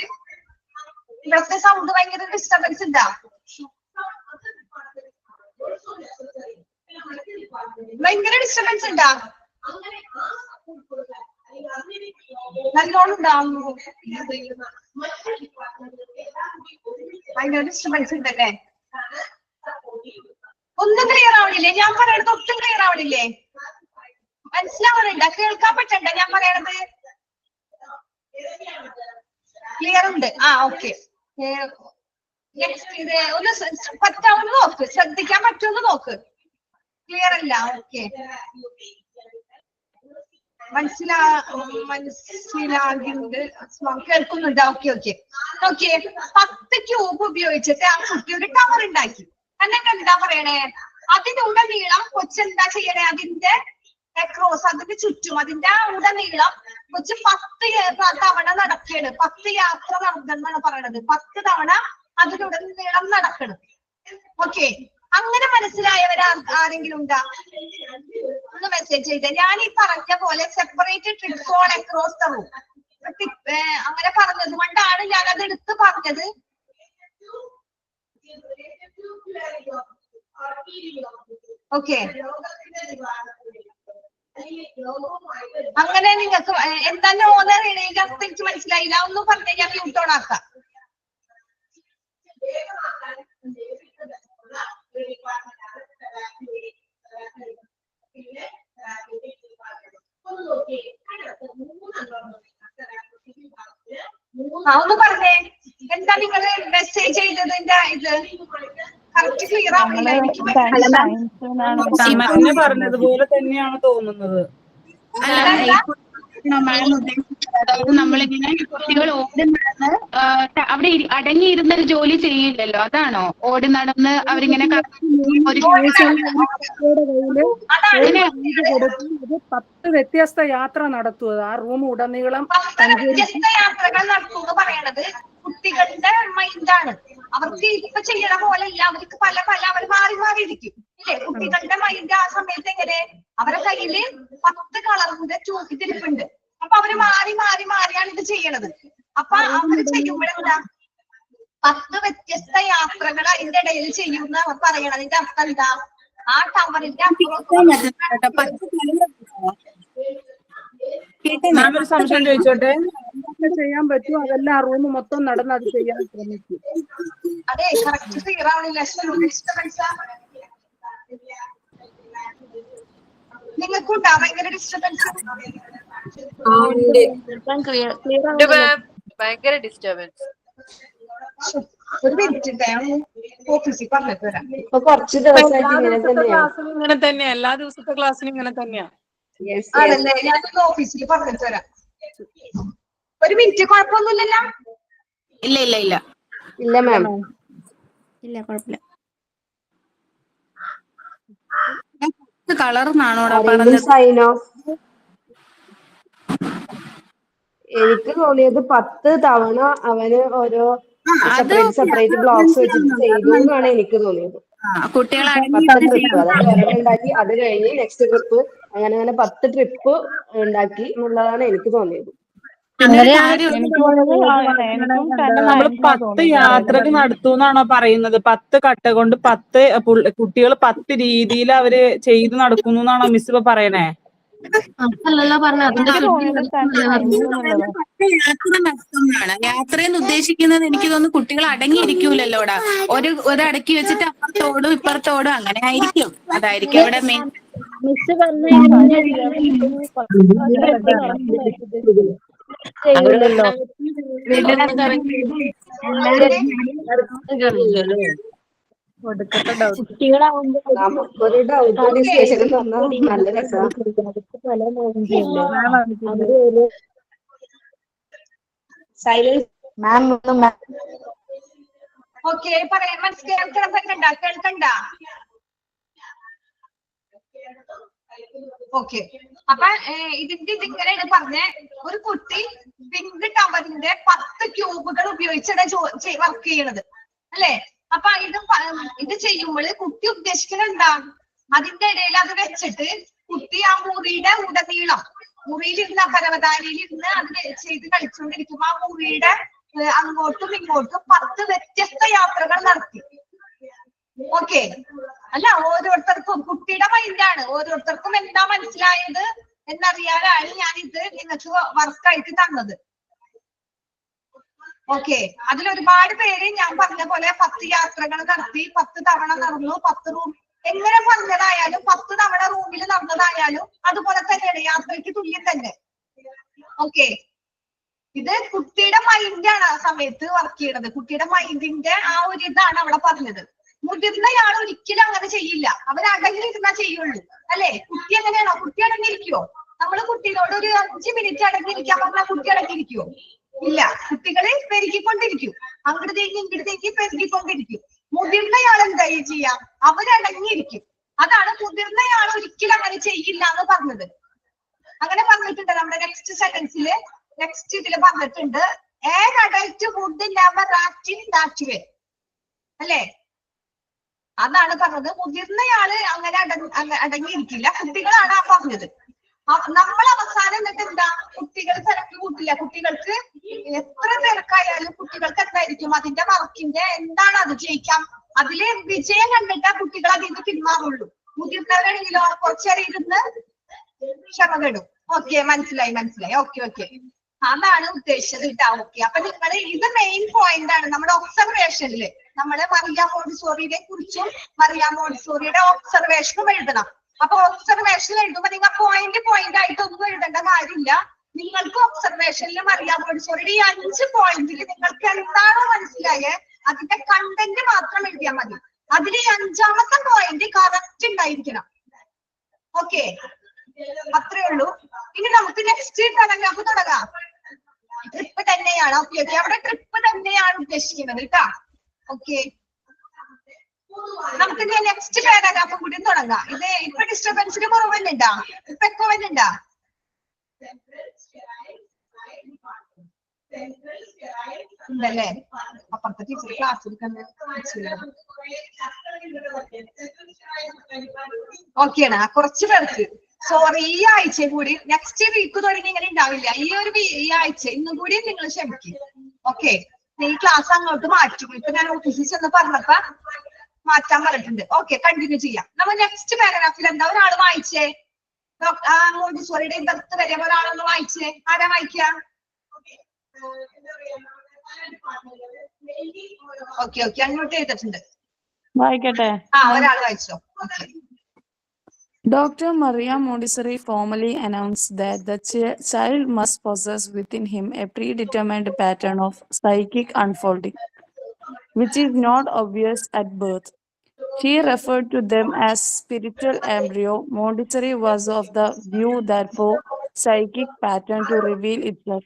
ഇവിടുത്തെ സൗണ്ട് ഭയങ്കര ഡിസ്റ്റർബൻസ് ഉണ്ടാ? ഭയങ്കര ഡിസ്റ്റർബൻസ് ഉണ്ടാ? നല്ലോണം ഉണ്ടാവുന്നു. ഭയങ്കര ഡിസ്റ്റർബൻസ് ഉണ്ടല്ലേ? ഒന്നും ക്ലിയർ ആവണില്ലേ? ഞാൻ പറയണത് ഒട്ടും ക്ലിയർ ആവണില്ലേ? മനസ്സിലാവണുണ്ട? കേൾക്കാൻ പറ്റണ്ട ഞാൻ പറയണത്? ക്ലിയർ ഉണ്ട്? ആ ഓക്കെ. നെക്സ്റ്റ് ഇത് ഒന്ന് പറ്റാവുന്ന നോക്ക്, ശ്രദ്ധിക്കാൻ പറ്റുമെന്ന് നോക്ക്. ക്ലിയർ അല്ല? ഓക്കെ, മനസ്സിലാകുന്നുണ്ട്, കേൾക്കുന്നുണ്ട്. Okay okay okay. 10 ക്യൂബ് ഉപയോഗിച്ചിട്ട് ആ കുട്ടി ഒരു ടവർ ഉണ്ടാക്കി. എന്നിട്ട് എന്താ പറയണേ? അതിനുടനീളം കൊച്ചെന്താ ചെയ്യണേ? അതിന്റെ അക്രോസ്, അതിന്റെ ചുറ്റും, അതിന്റെ ഉടനീളം കൊച്ച് 10 തവണ നടക്കുകയാണ്. 10 യാത്ര നടന്നെന്നാണ് പറയണത്. 10 തവണ അതിനുടനീളം നടക്കണം. ഓക്കെ, അങ്ങനെ മനസ്സിലായവർ ആരെങ്കിലും ഉണ്ടാ? ഒന്ന് മെസ്സേജ് ചെയ്തേ. ഞാൻ ഈ പറഞ്ഞ പോലെ separate trip all across the room അങ്ങനെ പറഞ്ഞത് കൊണ്ടാണ് ഞാൻ അത് എടുത്ത് പറഞ്ഞത്. ഓക്കെ, അങ്ങനെ നിങ്ങൾക്ക് എന്താ നോന്ന് അറിയണേന്റെ അർത്ഥം എനിക്ക് മനസ്സിലായില്ല. ഒന്നും പറഞ്ഞേ, ഞാൻ മ്യൂട്ട് ഓൺ ആക്കാം. ഒന്ന് പറഞ്ഞേ, എന്താ നിങ്ങൾ മെസ്സേജ് ചെയ്തതിന്റെ ഇത് കറക്റ്റ് ക്ലിയർ ആവുന്നില്ല എനിക്ക്.
തന്നെ പറഞ്ഞതുപോലെ തന്നെയാണ് തോന്നുന്നത്.
അതായത് നമ്മളിങ്ങനെ കുട്ടികൾ ഓടി നടന്ന് അവിടെ അടങ്ങിയിരുന്നൊരു ജോലി ചെയ്യില്ലല്ലോ, അതാണോ? ഓടി നടന്ന് അവരിങ്ങനെ ഒരു
10 വ്യത്യസ്ത യാത്ര നടത്തുക. ആ റൂം ഉടനീളം
വ്യത്യസ്ത യാത്രകൾ നടത്തുമെന്ന് പറയണത് കുട്ടികളുടെ മൈൻഡാണ്. അവർക്ക് ഇപ്പൊ ചെയ്യണ പോലെ അല്ല, അവർക്ക് പല അവർ മാറി മാറി ഇരിക്കും ഇല്ലേ? കുട്ടികളുടെ മൈൻഡ് ആ സമയത്ത് എങ്ങനെ, അവരുടെ കയ്യില് 10 കളറിന്റെ ഇതിരിപ്പുണ്ട്. അപ്പൊ അവര് മാറി മാറി മാറിയാണ് ഇത് ചെയ്യണത്. അപ്പൊ അവര് ചെയ്യുമ്പോഴെന്താ 10 വ്യത്യസ്ത യാത്രകൾ അതിന്റെ ഇടയിൽ ചെയ്യുന്ന അവർ പറയണത്. അതിന്റെ അർത്ഥം എന്താ? ആ ടവറിന്റെ
ഞാൻ ഒരു സംശയം ചോദിച്ചോട്ടെ?
ചെയ്യാൻ പറ്റും. അതെല്ലാം ആ റൂം മൊത്തം നടന്ന് അത് ചെയ്യാൻ ശ്രമിക്കും.
അതെ, കറക്റ്റ് ക്ലിയർ ആവണില്ല. നിങ്ങൾക്കുണ്ടാ ഭയങ്കര ഡിസ്റ്റർബൻസ്?
ഭയങ്കര ഡിസ്റ്റർബൻസ്.
ഒരു മിനിറ്റ് ഓഫീസിൽ പറഞ്ഞിട്ട് വരാം.
ഇപ്പൊ കുറച്ച് ദിവസമായിട്ട്
ഇങ്ങനെ തന്നെയാ, എല്ലാ ദിവസത്തെ ക്ലാസ്സിലും ഇങ്ങനെ തന്നെയാ.
ആണല്ലേ, ഞാനൊന്ന് ഓഫീസിൽ പറഞ്ഞിട്ട് വരാം. ഒരു മിനിറ്റ്, കുഴപ്പമൊന്നുമില്ലല്ലോ?
ഇല്ല ഇല്ല ഇല്ല
ഇല്ല മാം,
ഇല്ല കുഴപ്പമില്ല. കളർന്നാണോടാ പറഞ്ഞത്?
Sign off. എനിക്ക് തോന്നിയത് 10 തവണ അവന് ഓരോ സെപ്പറേറ്റ് ബ്ലോക്സ് വെച്ചിട്ട് ചെയ്തു എന്നാണ് എനിക്ക് തോന്നിയത്.
കുട്ടികളെ
10 ട്രിപ്പ്, അതായത് ഒരെണ്ണം ഉണ്ടാക്കി അത് കഴിഞ്ഞ് നെക്സ്റ്റ് ട്രിപ്പ്, അങ്ങനെ 10 ട്രിപ്പ് ഉണ്ടാക്കി എന്നുള്ളതാണ് എനിക്ക് തോന്നിയത്.
നമ്മൾ 10 യാത്രകൾ നടത്തൂന്നാണോ പറയുന്നത്? 10 കട്ട കൊണ്ട് 10 കുട്ടികൾ 10 രീതിയിൽ അവര് ചെയ്തു നടക്കുന്നു എന്നാണോ മിസ് ഇപ്പൊ പറയണേ?
അതല്ലല്ലോ പറഞ്ഞത്. അതിന്റെ യാത്ര നടത്തുന്നതാണ്. യാത്രയെന്ന് ഉദ്ദേശിക്കുന്നത് എനിക്ക് തോന്നുന്നു കുട്ടികൾ അടങ്ങിയിരിക്കൂലല്ലോടാ. ഒരടക്കി വെച്ചിട്ട് അപ്പുറത്തോടും ഇപ്പുറത്തോടും അങ്ങനെ ആയിരിക്കും. അതായിരിക്കും അവിടെ മെയിൻ.
മിസ് പറഞ്ഞ
ഒരു ഡൗട്ട് ഡിസ്കഷൻ നല്ല രസമാണ്. സൈലൻസ് മാം.
ഓക്കെ, പറയാൻ കേൾക്കണ്ട? ഓക്കെ, അപ്പൊ ഇതിങ്ങനെയാണ് പറഞ്ഞേ. ഒരു കുട്ടി പിങ്ക് ടവറിന്റെ 10 ക്യൂബുകൾ ഉപയോഗിച്ചാണ് വർക്ക് ചെയ്യണത് അല്ലെ? അപ്പൊ ഇത് ചെയ്യുമ്പോൾ കുട്ടി ഉദ്ദേശിക്കുന്നത് എന്താ? അതിന്റെ ഇടയിൽ അത് വെച്ചിട്ട് കുട്ടി ആ മുറിയുടെ ഉടനീളം, മുറിയിലിരുന്ന് പരവതാനിയിലിരുന്ന് അത് ചെയ്ത് കളിച്ചുകൊണ്ടിരിക്കുമ്പോ ആ മുറിയുടെ അങ്ങോട്ടും ഇങ്ങോട്ടും 10 വ്യത്യസ്ത യാത്രകൾ നടത്തി. ഓക്കെ, അല്ല ഓരോരുത്തർക്കും കുട്ടിയുടെ മൈൻഡാണ്. ഓരോരുത്തർക്കും എന്താ മനസ്സിലായത് എന്നറിയാനാണ് ഞാൻ ഇത് നിങ്ങൾക്ക് വർക്കായിട്ട് തന്നത്. ഓക്കെ, അതിലൊരുപാട് പേര് ഞാൻ പറഞ്ഞ പോലെ 10 യാത്രകൾ നടത്തി, 10 തവണ നടന്നു, 10 റൂം എങ്ങനെ പറഞ്ഞതായാലും 10 തവണ റൂമിൽ നടന്നതായാലും അതുപോലെ തന്നെയാണ്, യാത്രയ്ക്ക് തുല്യം തന്നെ. ഓക്കെ, ഇത് കുട്ടിയുടെ മൈൻഡാണ് ആ സമയത്ത് വർക്ക് ചെയ്യണത്. കുട്ടിയുടെ മൈൻഡിന്റെ ആ ഒരു ഇതാണ് അവിടെ പറഞ്ഞത്. മുതിർന്നയാൾ ഒരിക്കലും അങ്ങനെ ചെയ്യില്ല. അവരടങ്ങിയിരുന്നാ ചെയ്യുള്ളൂ അല്ലെ? കുട്ടി എങ്ങനെയാണോ? കുട്ടി അടങ്ങിയിരിക്കുവോ? നമ്മള് കുട്ടിയോട് ഒരു 5 മിനിറ്റ് അടങ്ങിയിരിക്കാൻ പറഞ്ഞാൽ കുട്ടി അടങ്ങിയിരിക്കുവോ? ഇല്ല, കുട്ടികളെ പെരുകിക്കൊണ്ടിരിക്കും. അങ്ങോട്ടേക്ക് പെരുകിക്കൊണ്ടിരിക്കും. മുതിർന്നയാൾ എന്തായി ചെയ്യാം? അവരടങ്ങിയിരിക്കും. അതാണ് മുതിർന്നയാൾ ഒരിക്കലും അങ്ങനെ ചെയ്യില്ല എന്ന് പറഞ്ഞത്. അങ്ങനെ പറഞ്ഞിട്ടുണ്ട് നമ്മുടെ നെക്സ്റ്റ് സെന്റൻസില്, നെക്സ്റ്റ് ഇതില് പറഞ്ഞിട്ടുണ്ട്. An adult would never act in that way. അല്ലേ? അതാണ് പറഞ്ഞത്. മുതിർന്നയാള് അങ്ങനെ അടങ്ങിയിരിക്കില്ല, കുട്ടികളാണ് ആ പറഞ്ഞത്. നമ്മൾ അവസാനം എന്നിട്ട് എന്താ, കുട്ടികൾ തിരക്ക് കൂട്ടില്ല. കുട്ടികൾക്ക് എത്ര തിരക്കായാലും കുട്ടികൾക്ക് എന്തായിരിക്കും അതിന്റെ വർക്കിന്റെ എന്താണ് അത് ജയിക്കാം, അതില് വിജയം കണ്ടിട്ട് കുട്ടികൾ അതിൽ നിന്ന് പിന്മാറുള്ളൂ. മുതിർന്നവരാണെങ്കിലോ കുറച്ചേരം ഇരുന്ന് ക്ഷമ കെടും. ഓക്കെ, മനസ്സിലായി. ഓക്കെ, അതാണ് ഉദ്ദേശിച്ചത് കേട്ടോ. ഓക്കെ, അപ്പൊ നിങ്ങൾ ഇത് മെയിൻ പോയിന്റ് ആണ് നമ്മുടെ ഒബ്സർവേഷനില്. നമ്മള് മറിയ മോണ്ടിസോറിയെ കുറിച്ചും മറിയ മോണ്ടിസോറിയുടെ ഒബ്സർവേഷനും എഴുതണം. അപ്പൊ ഒബ്സർവേഷൻ എഴുതുമ്പോ നിങ്ങൾ പോയിന്റ് ആയിട്ട് ഒന്നും എഴുതേണ്ട കാര്യമില്ല. നിങ്ങൾക്ക് ഒബ്സർവേഷനിൽ മറിയ മോണ്ടിസോറിയുടെ ഈ 5 പോയിന്റിൽ നിങ്ങൾക്ക് എന്താണോ മനസ്സിലായേ അതിന്റെ കണ്ടന്റ് മാത്രം എഴുതിയാൽ മതി. അതിൽ 5ാമത്തെ പോയിന്റ് കറക്റ്റ് ഉണ്ടായിരിക്കണം. ഓക്കെ, അത്രേ ഉള്ളൂ. ഇനി നമുക്ക് നെക്സ്റ്റ് പാരഗ്രാഫ് തുടങ്ങാം. ട്രിപ്പ് തന്നെയാണ്. ഓക്കെ, അവിടെ ട്രിപ്പ് തന്നെയാണ് ഉദ്ദേശിക്കുന്നത് കേട്ടാ. ഓക്കെ, നമുക്ക് നെക്സ്റ്റ് പാരഗ്രാഫും കൂടി തുടങ്ങാം. ഇത് ഇപ്പൊ ഡിസ്റ്റർബൻസിന് കുറവല്ലുണ്ടാ? ഇപ്പൊ എക്കോ വല്ലുണ്ടാ? ഉണ്ടല്ലേ? അപ്പുറത്തെ ടീച്ചർ ക്ലാസ് എടുക്കുന്നത് ഓക്കെയാണ്. കുറച്ച് പേർക്ക് സോറി, ഈ ആഴ്ച കൂടി നെക്സ്റ്റ് വീക്ക് തുടങ്ങി ഇങ്ങനെ ഉണ്ടാവില്ല. ഈ ആഴ്ച ഇന്നും കൂടി നിങ്ങൾ ക്ഷമിക്കും. ഓക്കെ, ഈ ക്ലാസ് അങ്ങോട്ട് മാറ്റും. ഇപ്പൊ ഞാൻ ഓഫീസിൽ ചെന്ന് പറഞ്ഞപ്പോ മാറ്റാൻ പറഞ്ഞിട്ടുണ്ട്. ഓക്കെ, കണ്ടിന്യൂ ചെയ്യാം. നമ്മൾ നെക്സ്റ്റ് പാരഗ്രാഫിൽ എന്താ ഒരാൾ വായിച്ചേ? മോണ്ടിസോറിയുടെ ബർത്ത് വരെ ഒരാളൊന്ന് വായിച്ചേ. ആരാ വായിക്കുക? ഓക്കെ, അങ്ങോട്ട് ചെയ്തിട്ടുണ്ട്.
വായിക്കട്ടെ.
ഒരാൾ വായിച്ചോ.
Dr. Maria Montessori formally announced that the child must possess within him a predetermined pattern of psychic unfolding, which is not obvious at birth. She referred to them as spiritual embryo. Montessori was of the view that for psychic pattern to reveal itself,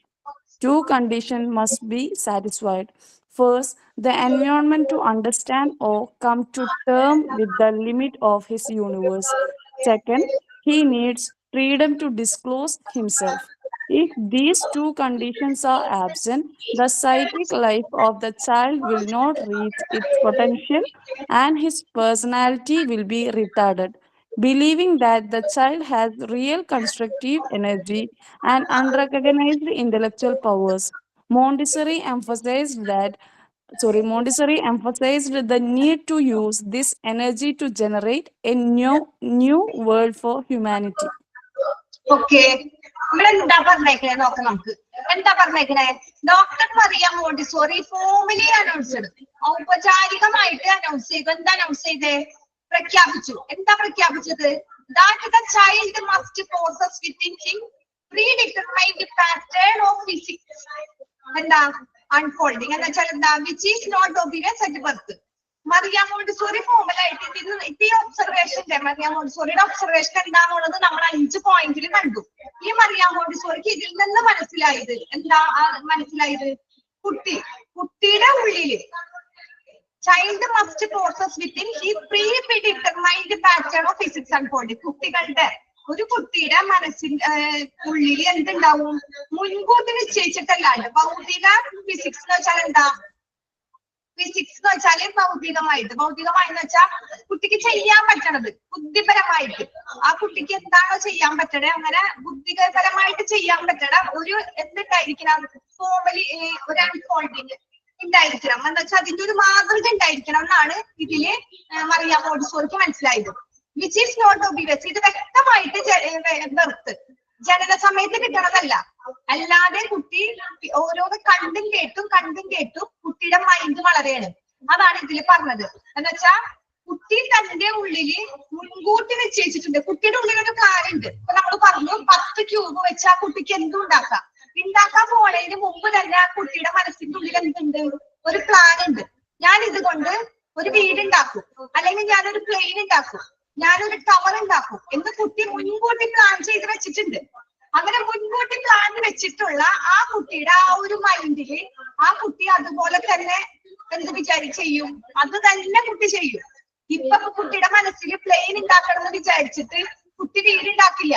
2 conditions must be satisfied. First, the environment to understand or come to terms with the limit of his universe. Second, he needs freedom to disclose himself. If these 2 conditions are absent, the psychic life of the child will not reach its potential and his personality will be retarded. Believing that the child has real constructive energy and unrecognized intellectual powers, Montessori emphasized the need to use this energy to generate a new world for humanity.
ഓക്കെ, ഇവിടെ എന്താ പറഞ്ഞേക്കണേ നോക്കാം. നമുക്ക് എന്താ പറഞ്ഞേക്കണേ? Doctor Maria Montessori formally announced, ഔപചാരികമായിട്ട് അനൗൺസ് ചെയ്തു. എന്താ അനൗൺസ് ചെയ്തേ? പ്രഖ്യാപിച്ചു. എന്താ പ്രഖ്യാപിച്ചത്? That the child must possess within him predetermined pattern of physics. എന്താ അൺഫോൾഡിങ് എന്ന് വെച്ചാൽ എന്താ? Which is not obvious at birth. Maria Montessori ഫോർമലായിട്ട് ഈ ഒബ്സർവേഷന്റെ മറിയ മോണ്ടിസോറിയുടെ ഒബ്സർവേഷൻ എന്താണെന്നുള്ളത് നമ്മൾ 5 പോയിന്റിൽ കണ്ടു. ഈ മറിയ മോണ്ടിസോറിക്ക് ഇതിൽ നിന്ന് മനസ്സിലായത് എന്താ? മനസ്സിലായത് കുട്ടിയുടെ ഉള്ളില് child must process within he predetermined pattern of physics unfolding. ഒരു കുട്ടിയുടെ മനസ്സിന്റെ ഉള്ളിൽ എന്തുണ്ടാവും? മുൻകൂട്ടി നിശ്ചയിച്ചിട്ടല്ലാണ്ട്. ഭൗതിക ഫിസിക്സ് എന്ന് വെച്ചാൽ എന്താ? ഫിസിക്സ് എന്ന് വെച്ചാല് ഭൗതികമായെന്ന് വെച്ചാൽ കുട്ടിക്ക് ചെയ്യാൻ പറ്റണത് ബുദ്ധിപരമായിട്ട്. ആ കുട്ടിക്ക് എന്താണോ ചെയ്യാൻ പറ്റണത് അങ്ങനെ ബുദ്ധിപരമായിട്ട് ചെയ്യാൻ പറ്റണ ഒരു എന്തുണ്ടായിരിക്കണം? ഫോർമലി ഒരു അൺഫോൾഡിങ് ഉണ്ടായിരിക്കണം. എന്ന് വെച്ചാൽ അതിന്റെ ഒരു മാതൃക ഉണ്ടായിരിക്കണം എന്നാണ് ഇതില് മറിയ മോണ്ടിസോറിക്ക് മനസ്സിലായത്. Which is not obvious. ഇത് വ്യക്തമായിട്ട് ബർത്ത് ജനന സമയത്ത് കിട്ടണതല്ല. അല്ലാതെ കുട്ടി ഓരോന്ന് കണ്ടും കേട്ടും കുട്ടിയുടെ മൈൻഡ് വളരെയാണ്. അതാണ് ഇതിൽ പറഞ്ഞത്. എന്ന് വെച്ചാ കുട്ടി തന്റെ ഉള്ളില് മുൻകൂട്ടി നിശ്ചയിച്ചിട്ടുണ്ട്. കുട്ടിയുടെ ഉള്ളിൽ ഒരു കാര്യമുണ്ട്. ഇപ്പൊ നമ്മൾ പറഞ്ഞു 10 ക്യൂബ് വെച്ച് ആ കുട്ടിക്ക് എന്തും ഉണ്ടാക്കാൻ പോണതിന് മുമ്പ് തന്നെ ആ കുട്ടിയുടെ മനസ്സിന്റെ ഉള്ളിൽ എന്തുണ്ട്? ഒരു പ്ലാൻ ഉണ്ട്. ഞാൻ ഇതുകൊണ്ട് ഒരു വീടുണ്ടാക്കും, അല്ലെങ്കിൽ ഞാനൊരു പ്ലെയിൻ ഉണ്ടാക്കും, ഞാനൊരു ടവർ ഉണ്ടാക്കും എന്ന് കുട്ടി മുൻകൂട്ടി പ്ലാൻ ചെയ്ത് വെച്ചിട്ടുണ്ട്. അങ്ങനെ മുൻകൂട്ടി പ്ലാൻ വെച്ചിട്ടുള്ള ആ കുട്ടിയുടെ ആ ഒരു മൈൻഡില് ആ കുട്ടി അതുപോലെ തന്നെ എന്ത് ചെയ്യും? അത് തന്നെ കുട്ടി ചെയ്യും. ഇപ്പൊ കുട്ടിയുടെ മനസ്സിൽ പ്ലെയിൻ ഉണ്ടാക്കണം എന്ന് വിചാരിച്ചിട്ട് കുട്ടി വീടുണ്ടാക്കില്ല.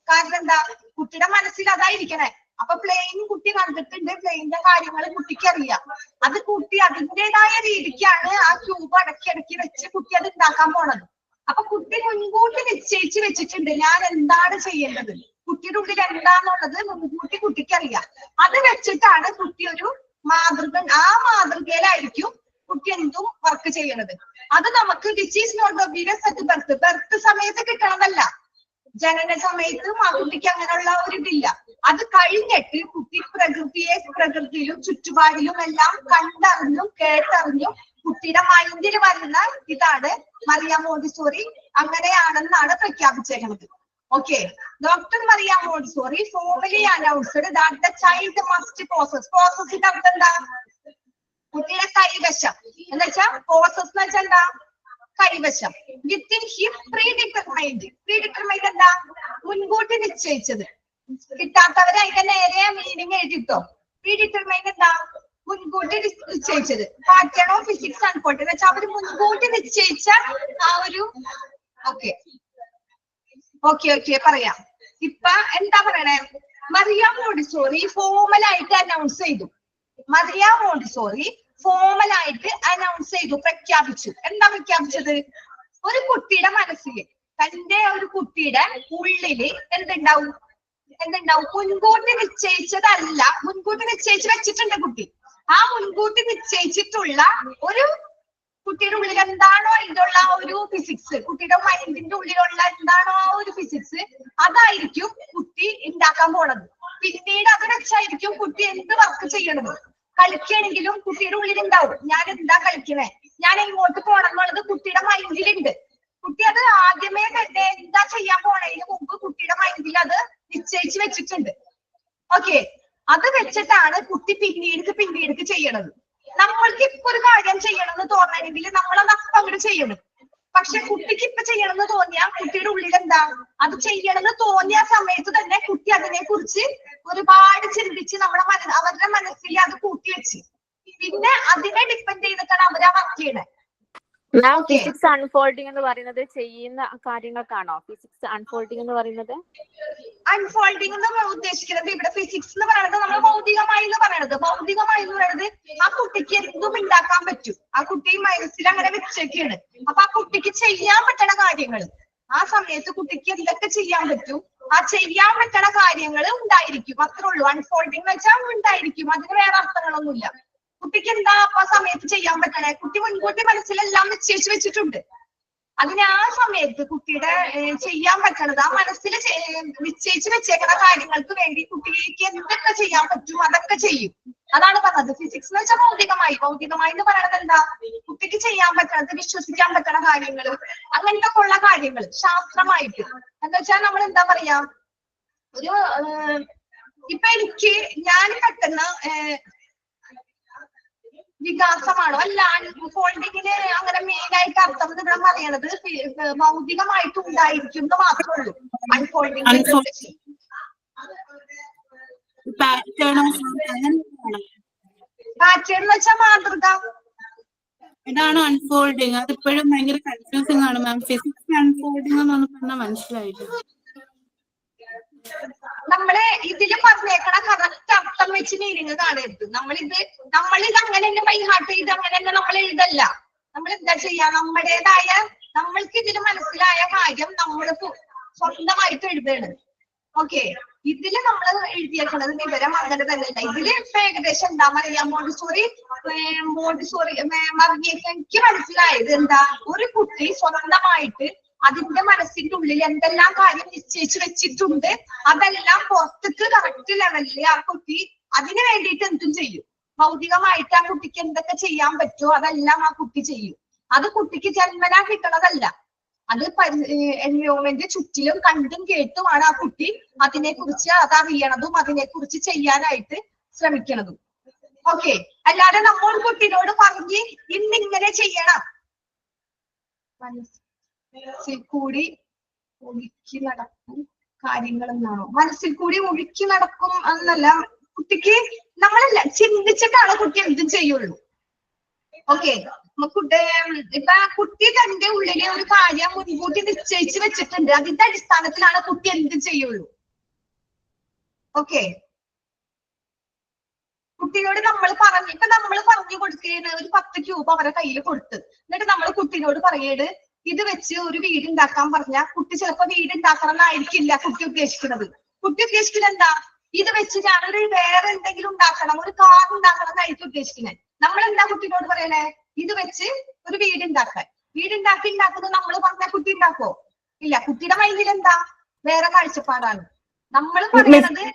കാരണം എന്താ? കുട്ടിയുടെ മനസ്സിൽ അതായിരിക്കണേ. അപ്പൊ പ്ലെയിൻ കുട്ടി കണ്ടിട്ടുണ്ട്, പ്ലെയിനിന്റെ കാര്യങ്ങൾ കുട്ടിക്ക് അറിയാം. അത് കുട്ടി അതിൻ്റെതായ രീതിക്കാണ് ആ ക്യൂബ് അടക്കി വെച്ച് കുട്ടി അത് ഉണ്ടാക്കാൻ പോണത്. അപ്പൊ കുട്ടി മുൻകൂട്ടി നിശ്ചയിച്ച് വെച്ചിട്ടുണ്ട് ഞാൻ എന്താണ് ചെയ്യേണ്ടത്, കുട്ടിയുടെ ഉള്ളിൽ എന്താന്നുള്ളത് മുൻകൂട്ടി കുട്ടിക്ക് അറിയാം. അത് വെച്ചിട്ടാണ് കുട്ടി ഒരു മാതൃക, ആ മാതൃകയിലായിരിക്കും കുട്ടി എന്തും വർക്ക് ചെയ്യണത്. അത് നമുക്ക് which is not obvious at birth സമയത്ത് കിട്ടണതല്ല. ജനന സമയത്തും ആ കുട്ടിക്ക് അങ്ങനെയുള്ള ഒരു ഇതില്ല. അത് കഴിഞ്ഞിട്ട് കുട്ടി പ്രകൃതിയിലും ചുറ്റുപാടിലും എല്ലാം കണ്ടറിഞ്ഞും കേട്ടറിഞ്ഞും കുട്ടിയുടെ മൈൻഡിൽ വരുന്ന ഇതാണ് മറിയ മോണ്ടിസോറി അങ്ങനെയാണെന്നാണ് പ്രഖ്യാപിച്ചേക്കുന്നത്. Okay, doctor Maria Montessori formally announced that the child must പ്രോസസിന്റെ അർത്ഥം എന്താ? കുട്ടിയുടെ കൈവശം എന്ന് വെച്ചാൽ പ്രോസസ് എന്ന് വെച്ചാൽ എന്താ? കൈവശം. വിത്തിൻ ഹിം പ്രീഡിറ്റർമൈൻഡ് എന്താ? മുൻകൂട്ടി നിശ്ചയിച്ചത്. കിട്ടാത്തവരെ അതിന്റെ നേരെ മീനിങ് എഴുതിട്ടോ. പ്രീഡിറ്റർമൈൻഡ് എന്താ? മുൻകൂട്ടി നിശ്ചയിച്ചത്. പാറ്റേൺ ഓഫ് ഫിസിക്സ് അൺഫോൾഡ് എന്ന് വെച്ചാൽ അവര് മുൻകൂട്ടി നിശ്ചയിച്ച ആ ഒരു ഓക്കെ പറയാം. ഇപ്പൊ എന്താ പറയണേ? മറിയ മോണ്ടിസോറി ഫോർമലായിട്ട് അനൗൺസ് ചെയ്തു. മറിയ മോണ്ടിസോറി ഫോർമലായിട്ട് അനൗൺസ് ചെയ്തു, പ്രഖ്യാപിച്ചു. എന്താ പ്രഖ്യാപിച്ചത്? ഒരു കുട്ടിയുടെ മനസ്സിൽ, തന്റെ ഒരു കുട്ടിയുടെ ഉള്ളില് എന്തുണ്ടാവും? മുൻകൂട്ടി നിശ്ചയിച്ചതല്ല, മുൻകൂട്ടി നിശ്ചയിച്ച് വെച്ചിട്ടുണ്ട് കുട്ടി. ആ മുൻകൂട്ടി നിശ്ചയിച്ചിട്ടുള്ള ഒരു കുട്ടിയുടെ ഉള്ളിൽ എന്താണോ ഇതിലുള്ള ഒരു ഫിസിക്സ്, കുട്ടിയുടെ മൈൻഡിന്റെ ഉള്ളിലുള്ള എന്താണോ ആ ഒരു ഫിസിക്സ്, അതായിരിക്കും കുട്ടി ഉണ്ടാക്കാൻ പോണത്. പിന്നീട് അത് വെച്ചായിരിക്കും കുട്ടി എന്ത് വർക്ക് ചെയ്യണത്. കളിക്കുകയാണെങ്കിലും കുട്ടിയുടെ ഉള്ളിൽ ഉണ്ടാവും ഞാൻ എന്താ കളിക്കണേ, ഞാൻ എങ്ങോട്ട് പോകണം എന്നുള്ളത് കുട്ടിയുടെ മൈൻഡിലുണ്ട്. കുട്ടി അത് ആദ്യമേ തന്നെ എന്താ ചെയ്യാൻ പോണതിന് മുമ്പ് കുട്ടിയുടെ മൈൻഡിൽ അത് നിശ്ചയിച്ച് വെച്ചിട്ടുണ്ട്. ഓക്കെ, അത് വെച്ചിട്ടാണ് കുട്ടി പിന്നീട് ചെയ്യണത്. നമ്മൾക്ക് ഇപ്പൊ ഒരു കാര്യം ചെയ്യണമെന്ന് തോന്നണമെങ്കിൽ നമ്മളത് അപ്പം അങ്ങോട്ട് ചെയ്യണം. പക്ഷെ കുട്ടിക്ക് ഇപ്പൊ ചെയ്യണമെന്ന് തോന്നിയാൽ കുട്ടിയുടെ ഉള്ളിൽ എന്താ? അത് ചെയ്യണമെന്ന് തോന്നിയ സമയത്ത് തന്നെ കുട്ടി അതിനെ കുറിച്ച് ഒരുപാട് ചിന്തിച്ച് അവരുടെ മനസ്സിൽ അത് കൂട്ടിവെച്ച് പിന്നെ അതിനെ ഡിപ്പെൻഡ് ചെയ്തിട്ടാണ് അവരാ വർക്ക് ചെയ്യണത്.
ഫിസിക്സ് അൺഫോൾഡിംഗ് എന്ന് പറയുന്നത് ചെയ്യുന്ന കാര്യങ്ങൾക്കാണോ ഫിസിക്സ് അൺഫോൾഡിംഗ് എന്ന് പറയുന്നത്?
അൺഫോൾഡിംഗ് എന്ന് ഉദ്ദേശിക്കുന്നത് ഇവിടെ ഫിസിക്സ് എന്ന് പറയുന്നത് നമ്മൾ ഭൗതികമായി എന്ന് പറയുന്നത്. ഭൗതികമായി എന്ന് പറയുന്നത് ആ കുട്ടിക്ക് എന്തും ഉണ്ടാക്കാൻ പറ്റും. ആ കുട്ടി മനസ്സിൽ അങ്ങനെ വെച്ചേക്കാണ്. അപ്പൊ ആ കുട്ടിക്ക് ചെയ്യാൻ പറ്റണ കാര്യങ്ങൾ ആ സമയത്ത് കുട്ടിക്ക് എന്തൊക്കെ ചെയ്യാൻ പറ്റും, ആ ചെയ്യാൻ പറ്റണ കാര്യങ്ങൾ ഉണ്ടായിരിക്കും. അത്രേ ഉള്ളൂ. അൺഫോൾഡിംഗ് എന്ന് വെച്ചാൽ ഉണ്ടായിരിക്കും, അതിന് വേറെ അർത്ഥങ്ങളൊന്നുമില്ല. കുട്ടിക്ക് എന്താ ആ സമയത്ത് ചെയ്യാൻ പറ്റണേ? കുട്ടി മുൻകൂട്ടി മനസ്സിലെല്ലാം നിശ്ചയിച്ചു വെച്ചിട്ടുണ്ട്. അതിന് ആ സമയത്ത് കുട്ടിയുടെ ചെയ്യാൻ പറ്റണത് ആ മനസ്സിൽ നിശ്ചയിച്ച് വെച്ചേക്കുന്ന കാര്യങ്ങൾക്ക് വേണ്ടി കുട്ടിക്ക് എന്തൊക്കെ ചെയ്യാൻ പറ്റും അതൊക്കെ ചെയ്യും. അതാണ് പറഞ്ഞത്. ഫിസിക്സ് എന്ന് വെച്ചാൽ ഭൗതികമായി എന്ന് പറയുന്നത് എന്താ? കുട്ടിക്ക് ചെയ്യാൻ പറ്റണത്, വിശ്വസിക്കാൻ പറ്റണ കാര്യങ്ങൾ, അങ്ങനത്തെ ഉള്ള കാര്യങ്ങൾ ശാസ്ത്രമായിട്ട്. എന്താ വെച്ചാൽ നമ്മൾ എന്താ പറയാ, ഒരു ഇപ്പൊ ഞാൻ പെട്ടെന്ന് വികാസമാണോ അല്ല അൺഫോൾഡിങ്ങിന് അങ്ങനെ മെയിൻ ആയിട്ട് അർത്ഥം ഇവിടെ പറയണത് ഭൗതികമായിട്ട് ഉണ്ടായിരിക്കും എന്ന് മാത്രമേ ഉള്ളൂ. അൺഫോൾഡിങ് പാറ്റേൺ എന്ന് വെച്ചാൽ മാതൃക.
ഇതാണ് അൺഫോൾഡിങ്. അതിപ്പോഴും ഭയങ്കര കൺഫ്യൂസിംഗ് ആണ് മാം. ഫിസിക്സ് അൺഫോൾഡിങ് എന്നൊന്നും പറഞ്ഞാൽ മനസ്സിലായില്ല.
നമ്മള് ഇതില് പറഞ്ഞേക്കണ കറക്റ്റ് അർത്ഥം വെച്ച് മീനിങ് കാണരുത്. നമ്മളിത് അങ്ങനെ തന്നെ ബൈഹാർട്ട് ചെയ്ത് അങ്ങനെ തന്നെ നമ്മൾ എഴുതല്ല. നമ്മൾ എന്താ ചെയ്യാ, നമ്മുടേതായ നമ്മൾക്ക് ഇതിൽ മനസ്സിലായ കാര്യം നമ്മൾ സ്വന്തമായിട്ട് എഴുതാണ്. ഓക്കെ, ഇതില് നമ്മൾ എഴുതിയേക്കുന്നത് വിവരം അങ്ങനെ തന്നെയല്ല. ഇതില് ഇപ്പൊ ഏകദേശം എന്താ പറയാ, മോണ്ടിസോറി എനിക്ക് മനസ്സിലായത് എന്താ, ഒരു കുട്ടി സ്വന്തമായിട്ട് അതിന്റെ മനസ്സിന്റെ ഉള്ളിൽ എന്തെല്ലാം കാര്യം നിശ്ചയിച്ചു വെച്ചിട്ടുണ്ട് അതെല്ലാം പുറത്തേക്ക് കറക്റ്റ് ലെവലില് ആ കുട്ടി അതിന് വേണ്ടിയിട്ട് എന്തും ചെയ്യും. ഭൗതികമായിട്ട് ആ കുട്ടിക്ക് എന്തൊക്കെ ചെയ്യാൻ പറ്റുമോ അതെല്ലാം ആ കുട്ടി ചെയ്യും. അത് കുട്ടിക്ക് ജന്മനാ കിട്ടണതല്ല. അത് എൻവയോൺമെന്റ് ചുറ്റിലും കണ്ടും കേട്ടുമാണ് ആ കുട്ടി അതിനെക്കുറിച്ച് അതറിയണതും അതിനെക്കുറിച്ച് ചെയ്യാനായിട്ട് ശ്രമിക്കണതും. ഓക്കെ, അല്ലാതെ നമ്മൾ കുട്ടിയോട് പറഞ്ഞ് ഇന്നിങ്ങനെ ചെയ്യണം, മനസ്സിൽ കൂടി ഒഴുക്കി നടക്കും കാര്യങ്ങൾ എന്നാണോ? മനസ്സിൽ കൂടി ഒഴുക്കി നടക്കും എന്നല്ല. കുട്ടിക്ക് നമ്മളല്ല ചിന്തിച്ചിട്ടാണ് കുട്ടി എന്തും ചെയ്യുള്ളൂ. ഓക്കെ, ഇപ്പൊ കുട്ടി തന്റെ ഉള്ളിലെ ഒരു കാര്യം മുൻകൂട്ടി നിശ്ചയിച്ച് വെച്ചിട്ടുണ്ട്. അതിന്റെ അടിസ്ഥാനത്തിലാണ് കുട്ടി എന്തും ചെയ്യുള്ളൂ. ഓക്കെ, കുട്ടിയോട് നമ്മൾ പറഞ്ഞു, ഇപ്പൊ നമ്മൾ പറഞ്ഞു കൊടുക്കുകയാണ് ഒരു 10 ക്യൂബ് അവരെ കയ്യിൽ കൊടുത്ത്, എന്നിട്ട് നമ്മൾ കുട്ടിയോട് പറയേട് ഇത് വെച്ച് ഒരു വീട് ഉണ്ടാക്കാൻ പറഞ്ഞാൽ കുട്ടി ചിലപ്പോ വീട് ഉണ്ടാക്കണം എന്നായിരിക്കില്ല കുട്ടി ഉദ്ദേശിക്കുന്നത്. കുട്ടി ഉദ്ദേശിക്കുന്നത് എന്താ, ഇത് വെച്ച് ഞാനൊരു വേറെ എന്തെങ്കിലും ഉണ്ടാക്കണം, ഒരു കാർ ഉണ്ടാക്കണം എന്നായിരിക്കും ഉദ്ദേശിക്കുന്നത്. നമ്മൾ എന്താ കുട്ടിയോട് പറയണേ, ഇത് വെച്ച് ഒരു വീട് ഉണ്ടാക്കാൻ. ഉണ്ടാക്കുന്നത് നമ്മൾ പറഞ്ഞാൽ കുട്ടി ഉണ്ടാക്കോ? ഇല്ല. കുട്ടിയുടെ മൈൻഡിൽ എന്താ, വേറെ കാഴ്ചപ്പാടാണ്. നമ്മൾ പറയുന്നത്.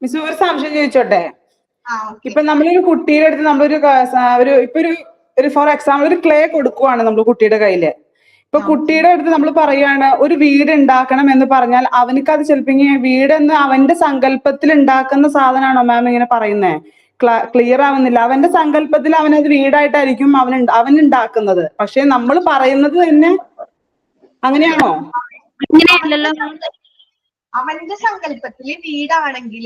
മിസ് ഒരു സംശയം ചോദിച്ചോട്ടെ? ഇപ്പൊ നമ്മളൊരു കുട്ടിയുടെ അടുത്ത് നമ്മളൊരു ഇപ്പൊ ഒരു ഫോർ എക്സാമ്പിൾ ഒരു ക്ലേ കൊടുക്കുവാണ് നമ്മൾ കുട്ടിയുടെ കയ്യില്. ഇപ്പൊ കുട്ടിയുടെ അടുത്ത് നമ്മൾ പറയാണ് ഒരു വീട് ഉണ്ടാക്കണം എന്ന് പറഞ്ഞാൽ അവനക്ക് അത് ചിലപ്പോ വീടെന്ന് അവന്റെ സങ്കല്പത്തിൽ ഉണ്ടാക്കുന്ന സാധനമാണോ മാം ഇങ്ങനെ പറയുന്നേ? ക്ലിയർ ആവുന്നില്ല. അവന്റെ സങ്കല്പത്തിൽ അവനത് വീടായിട്ടായിരിക്കും അവൻ ഉണ്ടാക്കുന്നത്. പക്ഷെ നമ്മൾ പറയുന്നത് തന്നെ അങ്ങനെയാണോ?
അവന്റെ സങ്കല്പത്തില് വീടാണെങ്കിൽ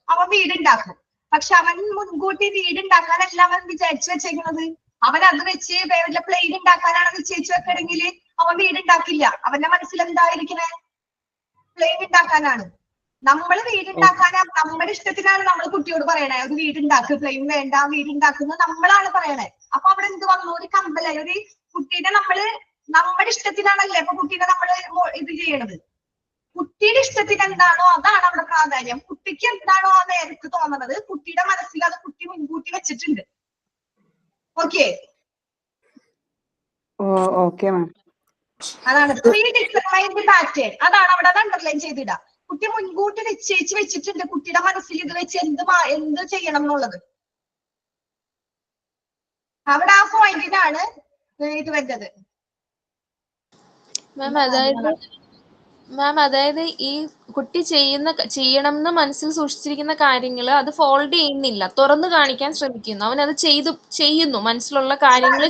അവൻ വീടുണ്ടാക്കും. പക്ഷെ അവൻ മുൻകൂട്ടി വീടുണ്ടാക്കാനല്ല അവൻ വിചാരിച്ചു വെച്ചേക്കുന്നത്. അവൻ അത് വെച്ച് വല്ല പ്ലെയിൻ ഉണ്ടാക്കാനാണ് നിശ്ചയിച്ചു വെക്കണമെങ്കിൽ അവൻ വീടുണ്ടാക്കില്ല. അവന്റെ മനസ്സിൽ എന്തായിരിക്കണേ, പ്ലെയിൻ ഉണ്ടാക്കാനാണ്. നമ്മൾ വീടുണ്ടാക്കാൻ നമ്മുടെ ഇഷ്ടത്തിനാണ് നമ്മൾ കുട്ടിയോട് പറയണേ ഒരു വീടുണ്ടാക്കുക, പ്ലെയിൻ വേണ്ട, വീടുണ്ടാക്കുന്നത് നമ്മളാണ് പറയണേ. അപ്പൊ അവിടെ എന്ത് വന്നു, ഒരു കമ്പലായി. ഒരു കുട്ടീനെ നമ്മുടെ ഇഷ്ടത്തിനാണല്ലേ അപ്പൊ കുട്ടീനെ നമ്മള് ഇത് ചെയ്യണത്. കുട്ടിയുടെ ഇഷ്ടത്തിന് എന്താണോ അതാണ് അവിടെ പ്രാധാന്യം. കുട്ടിക്ക് എന്താണോ ആ നേരത്ത് തോന്നുന്നത് കുട്ടിയുടെ മനസ്സിൽ അത് കുട്ടി മുൻകൂട്ടി വെച്ചിട്ടുണ്ട്. ഓക്കെ, അതാണ് പ്രീ ഡിറ്റർമൈൻഡ് പാറ്റേൺ. അതാണ് അവിടെ അത് അണ്ടർലൈൻ ചെയ്തിടാം. കുട്ടി മുൻകൂട്ടി നിശ്ചയിച്ച് വെച്ചിട്ടുണ്ട് കുട്ടിയുടെ മനസ്സിൽ ഇത് വെച്ച് എന്ത് ചെയ്യണം എന്നുള്ളത്. അവിടെ ആ പോയിന്റിനാണ് ഇത് വരുന്നത്.
മാം അതായത് ഈ കുട്ടി ചെയ്യണം എന്ന് മനസ്സിൽ സൂക്ഷിച്ചിരിക്കുന്ന കാര്യങ്ങൾ അത് ഫോൾഡ് ചെയ്യുന്നില്ല, തുറന്നു കാണിക്കാൻ ശ്രമിക്കുന്നു. അവൻ അത് ചെയ്യുന്നു, മനസ്സിലുള്ള കാര്യങ്ങൾ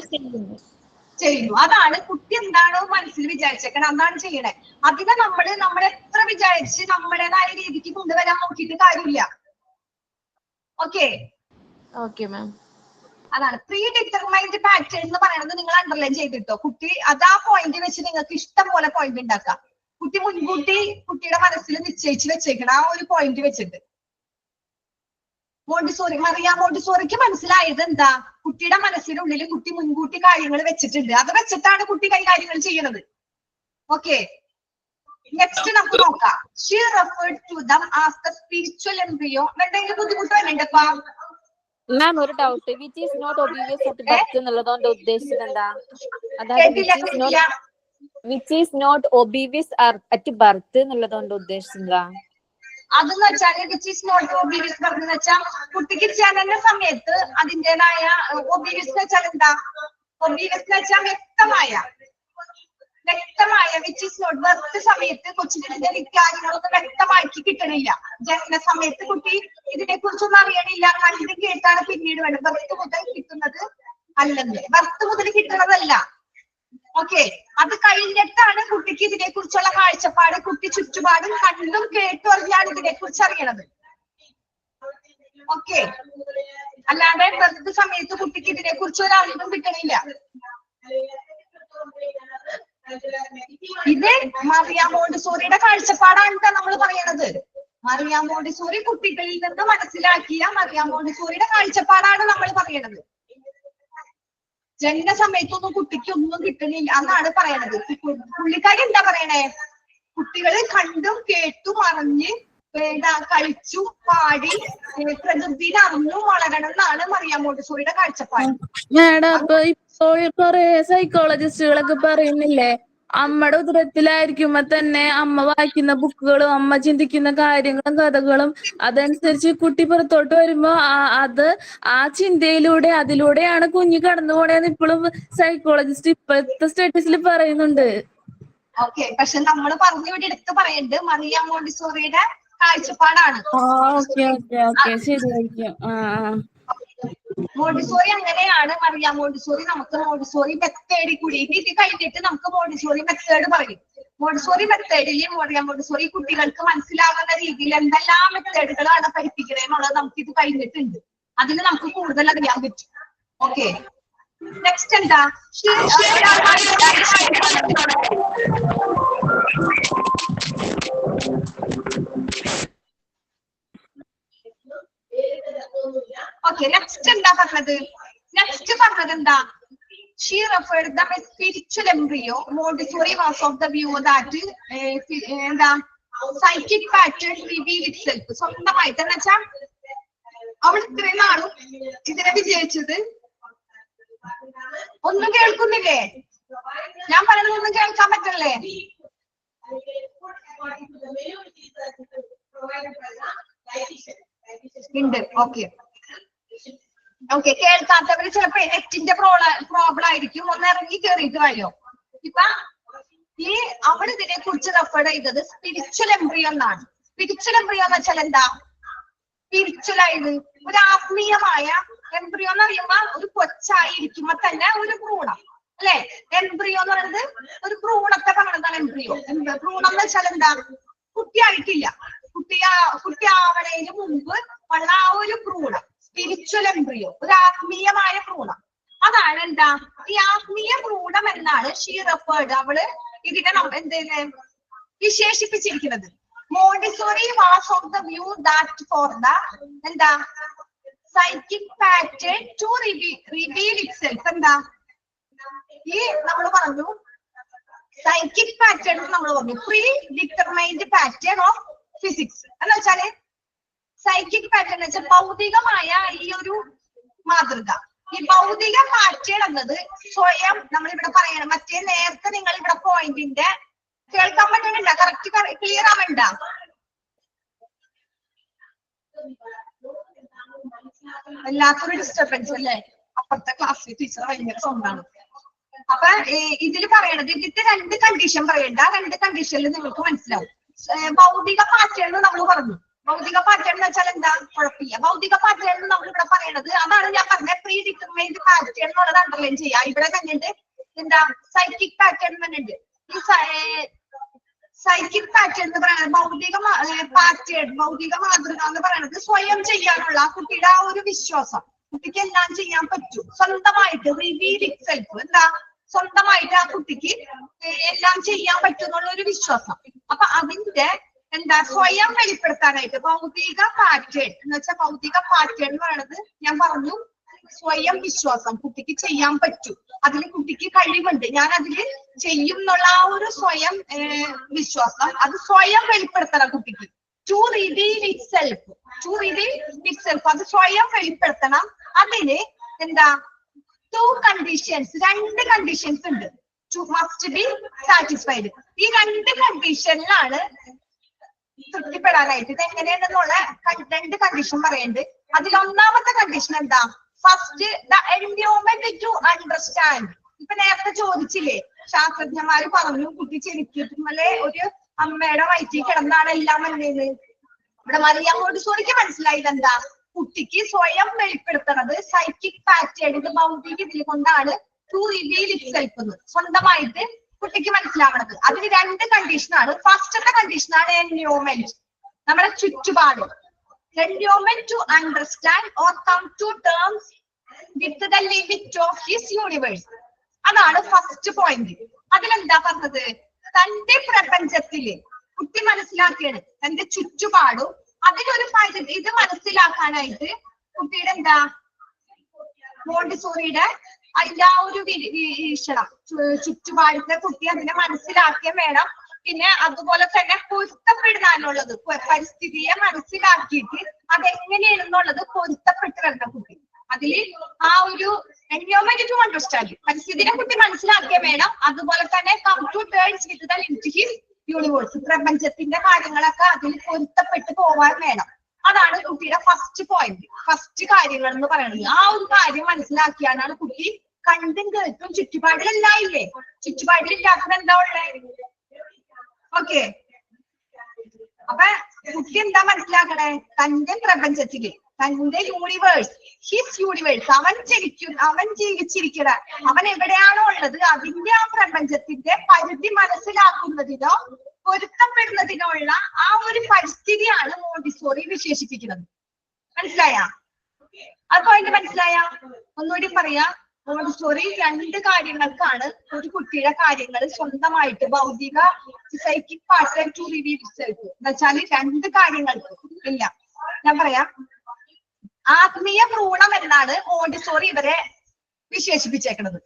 ചെയ്യുന്നു.
അതാണ് കുട്ടി എന്താണോ മനസ്സിൽ വിചാരിച്ചേക്കണം അതാണ് ചെയ്യണേ. അതിനെ നമ്മൾ എത്ര വിചാരിച്ച് നമ്മുടേതായ രീതിക്ക് കൊണ്ടുവരാൻ നോക്കിയിട്ട് കാര്യമില്ല. Okay
ma'am.
അതാണ് പ്രീ ഡിറ്റർമൈൻഡ് പാറ്റേൺ എന്ന് പറയുന്നത്. നിങ്ങൾ അണ്ടർലൈൻ ചെയ്തിട്ടോ. കുട്ടി അത് ആ പോയിന്റ് വെച്ച് നിങ്ങൾക്ക് ഇഷ്ടം പോലെ പോയിന്റ് ഉണ്ടാക്കാം. കുട്ടി മുൻകൂട്ടി കുട്ടിയുടെ മനസ്സിൽ നിശ്ചയിച്ച് വെച്ചേക്കണം ആ ഒരു പോയിന്റ് വെച്ചിട്ട്. മോണ്ടിസോറിക്ക് മനസ്സിലായത് എന്താ, കുട്ടിയുടെ മനസ്സിനുള്ളിൽ കുട്ടി മുൻകൂട്ടി കാര്യങ്ങൾ വെച്ചിട്ടുണ്ട്. അത് വെച്ചിട്ടാണ് കുട്ടി കൈകാര്യങ്ങൾ ചെയ്യണത്. ഓക്കെ, നെക്സ്റ്റ് നമുക്ക് നോക്കാം. She referred to them as the spiritual embryo. എന്തെങ്കിലും ബുദ്ധിമുട്ട് വരുന്നുണ്ടപ്പാ
മാം? ഒരു doubt, which is not obvious at birth എന്നുള്ളതുകൊണ്ട് ഉദ്ദേശിച്ചത് എന്താ? അതായത് which is not obvious at birth എന്നുള്ളതുകൊണ്ട് ഉദ്ദേശിച്ചത്
അതെന്ന് വെച്ചാൽ വിച്ച് ഈസ് നോട്ട് ഒബീവിയസ് എന്ന് വെച്ചാൽ കുട്ടിക്ക് ജനന സമയത്ത് അതിൻ്റെതായ ഒബീവിയസ് എന്ന് വെച്ചാൽ എന്താ? ഒബീവിയസ് എന്ന് വെച്ചാൽ വ്യക്തമായ വിച്ച് ഈസ് നോട്ട് ബർത്ത് സമയത്ത് കൊച്ചിന്റെ കാര്യങ്ങളൊന്നും വ്യക്തമാക്കി കിട്ടണില്ല. ജനന സമയത്ത് കുട്ടി ഇതിനെ കുറിച്ചൊന്നും അറിയണില്ല, കണ്ടും കേട്ടാണ് പിന്നീട് വേണം. ബർത്ത് മുതൽ കിട്ടുന്നത് അല്ലെന്ന്, ബർത്ത് മുതൽ കിട്ടുന്നതല്ല. ഓക്കെ, അത് കഴിഞ്ഞിട്ടാണ് കുട്ടിക്ക് ഇതിനെ കുറിച്ചുള്ള കാഴ്ചപ്പാട്, കുട്ടി ചുറ്റുപാടും കണ്ടും കേട്ടും അറിഞ്ഞാണ് ഇതിനെ കുറിച്ച് അറിയണത്. ഓക്കെ, അല്ലാതെ ബർത്ത് സമയത്ത് കുട്ടിക്ക് ഇതിനെ കുറിച്ച് ഒരു അറിവും കിട്ടണില്ല. ഇത് മറിയാം മോണ്ടിസോറിയുടെ കാഴ്ചപ്പാടാണ് നമ്മൾ പറയണത്. മറിയാം മോണ്ടിസോറി കുട്ടികളിൽ നിന്ന് മനസ്സിലാക്കിയ മറിയാം മോണ്ടിസോറിയുടെ കാഴ്ചപ്പാടാണ് നമ്മൾ പറയണത്. ജനന സമയത്തൊന്നും കുട്ടിക്ക് ഒന്നും കിട്ടണില്ല എന്നാണ് പറയണത്. പുള്ളിക്കാരി എന്താ പറയണേ, കുട്ടികള് കണ്ടും കേട്ടും അറിഞ്ഞ് കളിച്ചു പാടി പ്രകൃതിയിൽ അറിഞ്ഞു വളരണം എന്നാണ് മറിയാം മോണ്ടിസോറിയുടെ കാഴ്ചപ്പാട്.
മാഡം, അപ്പൊ ഇപ്പോൾ കുറെ സൈക്കോളജിസ്റ്റുകളൊക്കെ പറയുന്നില്ലേ, അമ്മയുടെ ഉദരത്തിലായിരിക്കുമ്പോ തന്നെ അമ്മ വായിക്കുന്ന ബുക്കുകളും അമ്മ ചിന്തിക്കുന്ന കാര്യങ്ങളും കഥകളും അതനുസരിച്ച് കുട്ടി പുറത്തോട്ട് വരുമ്പോ അത് ആ ചിന്തയിലൂടെ അതിലൂടെയാണ് കുഞ്ഞ് കടന്നു പോണേന്ന് ഇപ്പോഴും സൈക്കോളജിസ്റ്റ് ഇപ്പോഴത്തെ സ്റ്റേറ്റസിൽ പറയുന്നുണ്ട്.
ഓക്കെ, പക്ഷെ നമ്മൾ പറഞ്ഞു ഇവിടെ എടുത്ത് പറയേണ്ടത് മറിയാം മോണ്ടിസോറിയുടെ കാഴ്ചപ്പാടാണ്.
ശരിയായിരിക്കും.
മോണ്ടിസോറി അങ്ങനെയാണ്. മറിയാം മോണ്ടിസോറി നമുക്ക് മോണ്ടിസോറി മെത്തേഡിൽ കൂടി ഇത് കഴിഞ്ഞിട്ട് നമുക്ക് മോണ്ടിസോറി മെത്തേഡ് പറയും. മോണ്ടിസോറി മെത്തേഡിൽ മറിയാം മോണ്ടിസോറി കുട്ടികൾക്ക് മനസ്സിലാകുന്ന രീതിയിൽ എന്തെല്ലാം മെത്തേഡുകളാണ് പഠിപ്പിക്കണേന്നുള്ളത് നമുക്ക് ഇത് കഴിഞ്ഞിട്ടുണ്ട്. അതിന് നമുക്ക് കൂടുതൽ അറിയാൻ പറ്റും. ഓക്കെ, നെക്സ്റ്റ് എന്താ? she referred them as spiritual embryo. Montessori was of the view that the psychic pattern reveal itself. സ്വന്തമായിട്ട് എന്ന് വെച്ചാൽ അവൾ ഇത്രയും നാളും ഇതിനെ വിജയിച്ചത്. ഒന്നും കേൾക്കുന്നില്ലേ? ഞാൻ പറയുന്നതൊന്നും കേൾക്കാൻ പറ്റല്ലേ? ഉണ്ട്. ഓക്കെ ഓക്കെ, കേൾക്കാത്തവര് ചിലപ്പോ നെറ്റിന്റെ പ്രോബ്ലം ആയിരിക്കും. ഒന്ന് ഇറങ്ങി കേറിയിട്ട് വരും. ഇപ്പൊ ഈ അവൾ ഇതിനെ കുറിച്ച് റെഫർ ചെയ്തത് സ്പിരിച്വൽ എംബ്രിയോ എന്നാണ്. സ്പിരിച്വൽ എംബ്രിയോ എന്ന് വെച്ചാൽ എന്താ? സ്പിരിച്വൽ ആയത് ഒരു ആത്മീയമായ എംബ്രിയോ എന്ന് പറയുമ്പോ ഒരു കൊച്ചായിരിക്കുമ്പോ തന്നെ ഒരു ഭ്രൂണം അല്ലെ? എംബ്രിയോ എന്ന് പറയുന്നത് ഒരു ഭ്രൂണത്തെ പറഞ്ഞതാണ് എംബ്രിയോ. ഭ്രൂണം എന്ന് വെച്ചാൽ എന്താ? കുട്ടിയായിട്ടില്ല, കുട്ടിയാവണതിന് മുമ്പ് ഉള്ള ആ ഒരു ഭ്രൂണം സ്പിരിച്വൽ എംബ്രിയോ, ഒരു ആത്മീയമായ ഭ്രൂണം. അതാണ് എന്താ? ഈ ആത്മീയ ഭ്രൂണം എന്നാണ് ഷീ റെഫേർഡ്. അവള് ഇതിനെ എന്തേല് വിശേഷിപ്പിച്ചിരിക്കുന്നത്. Montessori was of the view that for the എന്താ psychic pattern to reveal itself. എന്താ ഈ നമ്മൾ പറഞ്ഞു സൈക്കിക് പാറ്റേൺ നമ്മൾ പറഞ്ഞു predetermined pattern of physics എന്ന് വെച്ചാല് സൈക്കിക് പാറ്റേൺ എന്ന് വെച്ചാൽ ഭൗതികമായ ഈ ഒരു മാതൃക. ഈ ഭൗതിക പാറ്റേൺ എന്നത് സ്വയം നമ്മളിവിടെ പറയണം. മറ്റേ നേരത്തെ നിങ്ങൾ ഇവിടെ പോയിന്റിന്റെ കേൾക്കാൻ പറ്റുന്നുണ്ട? കറക്റ്റ് ക്ലിയർ ആവണ്ട? വല്ലാത്തൊരു ഡിസ്റ്റർബൻസ് അല്ലേ? അപ്പുറത്തെ ക്ലാസ്സിൽ ടീച്ചർ ഭയങ്കര സ്വന്തമാണ്. അപ്പൊ ഇതിൽ പറയണത് ഇതിന്റെ രണ്ട് കണ്ടീഷൻ പറയണ്ട. രണ്ട് കണ്ടീഷനിൽ നിങ്ങൾക്ക് മനസ്സിലാവും. ഭൗതിക പാറ്റേൺ എന്ന് നമ്മൾ പറഞ്ഞു. ഭൗതിക പാറ്റേൺ എന്ന് വെച്ചാൽ എന്താ? കുഴപ്പമില്ല. ഭൗതിക പാറ്റേൺ നമ്മൾ ഇവിടെ പറയണത് അതാണ് ഞാൻ പറഞ്ഞ പ്രീ ഡിറ്റർമൈൻഡ് പാറ്റേൺ എന്നുള്ളത് അണ്ടർലൈൻ ചെയ്യാം. ഇവിടെ തന്നെയുണ്ട് എന്താ സൈക്കിക് പാറ്റേൺ തന്നെയുണ്ട്. ഈ സൈക്കിക് പാറ്റേൺ എന്ന് പറയുന്നത് ഭൗതിക പാറ്റേൺ, ഭൗതിക മാതൃക എന്ന് പറയുന്നത് സ്വയം ചെയ്യാനുള്ള കുട്ടിയുടെ ആ ഒരു വിശ്വാസം. കുട്ടിക്ക് എല്ലാം ചെയ്യാൻ പറ്റും സ്വന്തമായിട്ട്. റിവീൽ ഇറ്റ്സെൽഫ് എന്താ? സ്വന്തമായിട്ട് ആ കുട്ടിക്ക് എല്ലാം ചെയ്യാൻ പറ്റും എന്നുള്ള ഒരു വിശ്വാസം. അപ്പൊ അതിന്റെ എന്താ സ്വയം വെളിപ്പെടുത്താനായിട്ട് ഭൗതിക പാറ്റേൺ എന്ന് വെച്ചാൽ ഭൗതിക പാറ്റേൺ എന്ന് പറയുന്നത് ഞാൻ പറഞ്ഞു സ്വയം വിശ്വാസം. കുട്ടിക്ക് ചെയ്യാൻ പറ്റും, അതിൽ കുട്ടിക്ക് കഴിവുണ്ട്, ഞാൻ അതില് ചെയ്യും എന്നുള്ള ആ ഒരു സ്വയം വിശ്വാസം. അത് സ്വയം വെളിപ്പെടുത്തണം കുട്ടിക്ക്. To reveal itself, to reveal itself അത് സ്വയം വെളിപ്പെടുത്തണം. അതിന് എന്താ ടു കണ്ടീഷൻസ്, രണ്ട് കണ്ടീഷൻസ് ഉണ്ട്. Must be satisfied. ഈ രണ്ട് കണ്ടീഷനിലാണ് തൃപ്തിപ്പെടാനായിട്ട്. ഇത് എങ്ങനെയാണെന്നുള്ള രണ്ട് കണ്ടീഷൻ പറയുന്നുണ്ട്. അതിൽ ഒന്നാമത്തെ കണ്ടീഷൻ എന്താ? First the endowment to understand. ഇപ്പൊ നേരത്തെ ചോദിച്ചില്ലേ, ശാസ്ത്രജ്ഞന്മാര് പറഞ്ഞു കുട്ടി ചെരിക്കുമല്ലേ ഒരു അമ്മയുടെ വയറ്റിൽ കിടന്നാണ് എല്ലാം വന്നേന്ന്. ഇവിടെ മറിയാം മോണ്ടിസോറിക്ക് മനസ്സിലായത് എന്താ? കുട്ടിക്ക് സ്വയം വെളിപ്പെടുത്തുന്നത് സൈക്കിക് പാറ്റേൺ, ഇത് ഭൗതിക ഇതിൽ കൊണ്ടാണ് ടു റിവീൽ ഇറ്റ്സെൽഫ് എന്ന് സ്വന്തമായിട്ട് കുട്ടിക്ക് മനസ്സിലാവണത്. അതിന് രണ്ട് കണ്ടീഷനാണ്. ഫസ്റ്റത്തെ കണ്ടീഷനാണ് എൻവയോൺമെന്റ്, നമ്മുടെ ചുറ്റുപാട്. Environment to understand or come to terms with the limit of his universe. അതാണ് ഫസ്റ്റ് പോയിന്റ്. അതിലെന്താ പറഞ്ഞത്? തന്റെ പ്രപഞ്ചത്തില് കുട്ടി മനസ്സിലാക്കിയാണ് തന്റെ ചുറ്റുപാടും അതിനൊരു പരിധി. ഇത് മനസ്സിലാക്കാനായിട്ട് കുട്ടിയുടെ എന്താ മോണ്ടിസോറിയുടെ അതിന്റെ ആ ഒരു വീക്ഷണം, ചുറ്റുപാടത്തെ കുട്ടി അതിനെ മനസ്സിലാക്കിയ വേണം. പിന്നെ അതുപോലെ തന്നെ പൊരുത്തപ്പെടാനുള്ളത്, പരിസ്ഥിതിയെ മനസ്സിലാക്കിയിട്ട് അതെങ്ങനെയാണെന്നുള്ളത് പൊരുത്തപ്പെട്ട് വരണം കുട്ടി. അതില് ആ ഒരു എൻവയോൺമെന്റ് ടു അണ്ടർസ്റ്റാൻഡ്, പരിസ്ഥിതിയെ കുട്ടി മനസ്സിലാക്കിയ വേണം. അതുപോലെ തന്നെ come to terms with the limit his universe, പ്രപഞ്ചത്തിന്റെ കാര്യങ്ങളൊക്കെ അതിൽ പൊരുത്തപ്പെട്ട് പോവാൻ വേണം. അതാണ് കുട്ടിയുടെ ഫസ്റ്റ് പോയിന്റ്, ഫസ്റ്റ് കാര്യങ്ങൾ എന്ന് പറയുന്നത്. ആ ഒരു കാര്യം മനസ്സിലാക്കിയാണ് കുട്ടി കണ്ടും കേട്ടും ചുറ്റുപാടിലെല്ലാം ഇല്ലേ, ചുറ്റുപാടിലില്ലാത്തത് എന്താ ഉള്ളേ? ഓക്കെ, അപ്പൊ കുട്ടി എന്താ മനസ്സിലാക്കണേ? തന്റെ പ്രപഞ്ചത്തില്, തന്റെ യൂണിവേഴ്സ്, ഹിസ് യൂണിവേഴ്സ്, അവൻ ജീവിച്ചിരിക്കണ, അവൻ എവിടെയാണോ ഉള്ളത് അതിന്റെ ആ പ്രപഞ്ചത്തിന്റെ പരിധി മനസ്സിലാക്കുന്നതിനോ പൊരുത്തപ്പെടുന്നതിനോ ഉള്ള ആ ഒരു പരിസ്ഥിതിയാണ് മോണ്ടിസോറി വിശേഷിപ്പിക്കുന്നത്. മനസ്സിലായ? ആ പോയിന്റ് മനസ്സിലായ? ഒന്നുകൂടി പറയാ. മോണ്ടിസോറി രണ്ട് കാര്യങ്ങൾക്കാണ് ഒരു കുട്ടിയുടെ കാര്യങ്ങൾ സ്വന്തമായിട്ട് ഭൗതിക psychic pattern to reveal itself എന്ന് വെച്ചാൽ രണ്ട് കാര്യങ്ങൾക്ക് ഇല്ല. ഞാൻ പറയാം, ആത്മീയ ഭ്രൂണം എന്നാണ് മോണ്ടിസോറി ഇവരെ വിശേഷിപ്പിച്ചേക്കുന്നത്.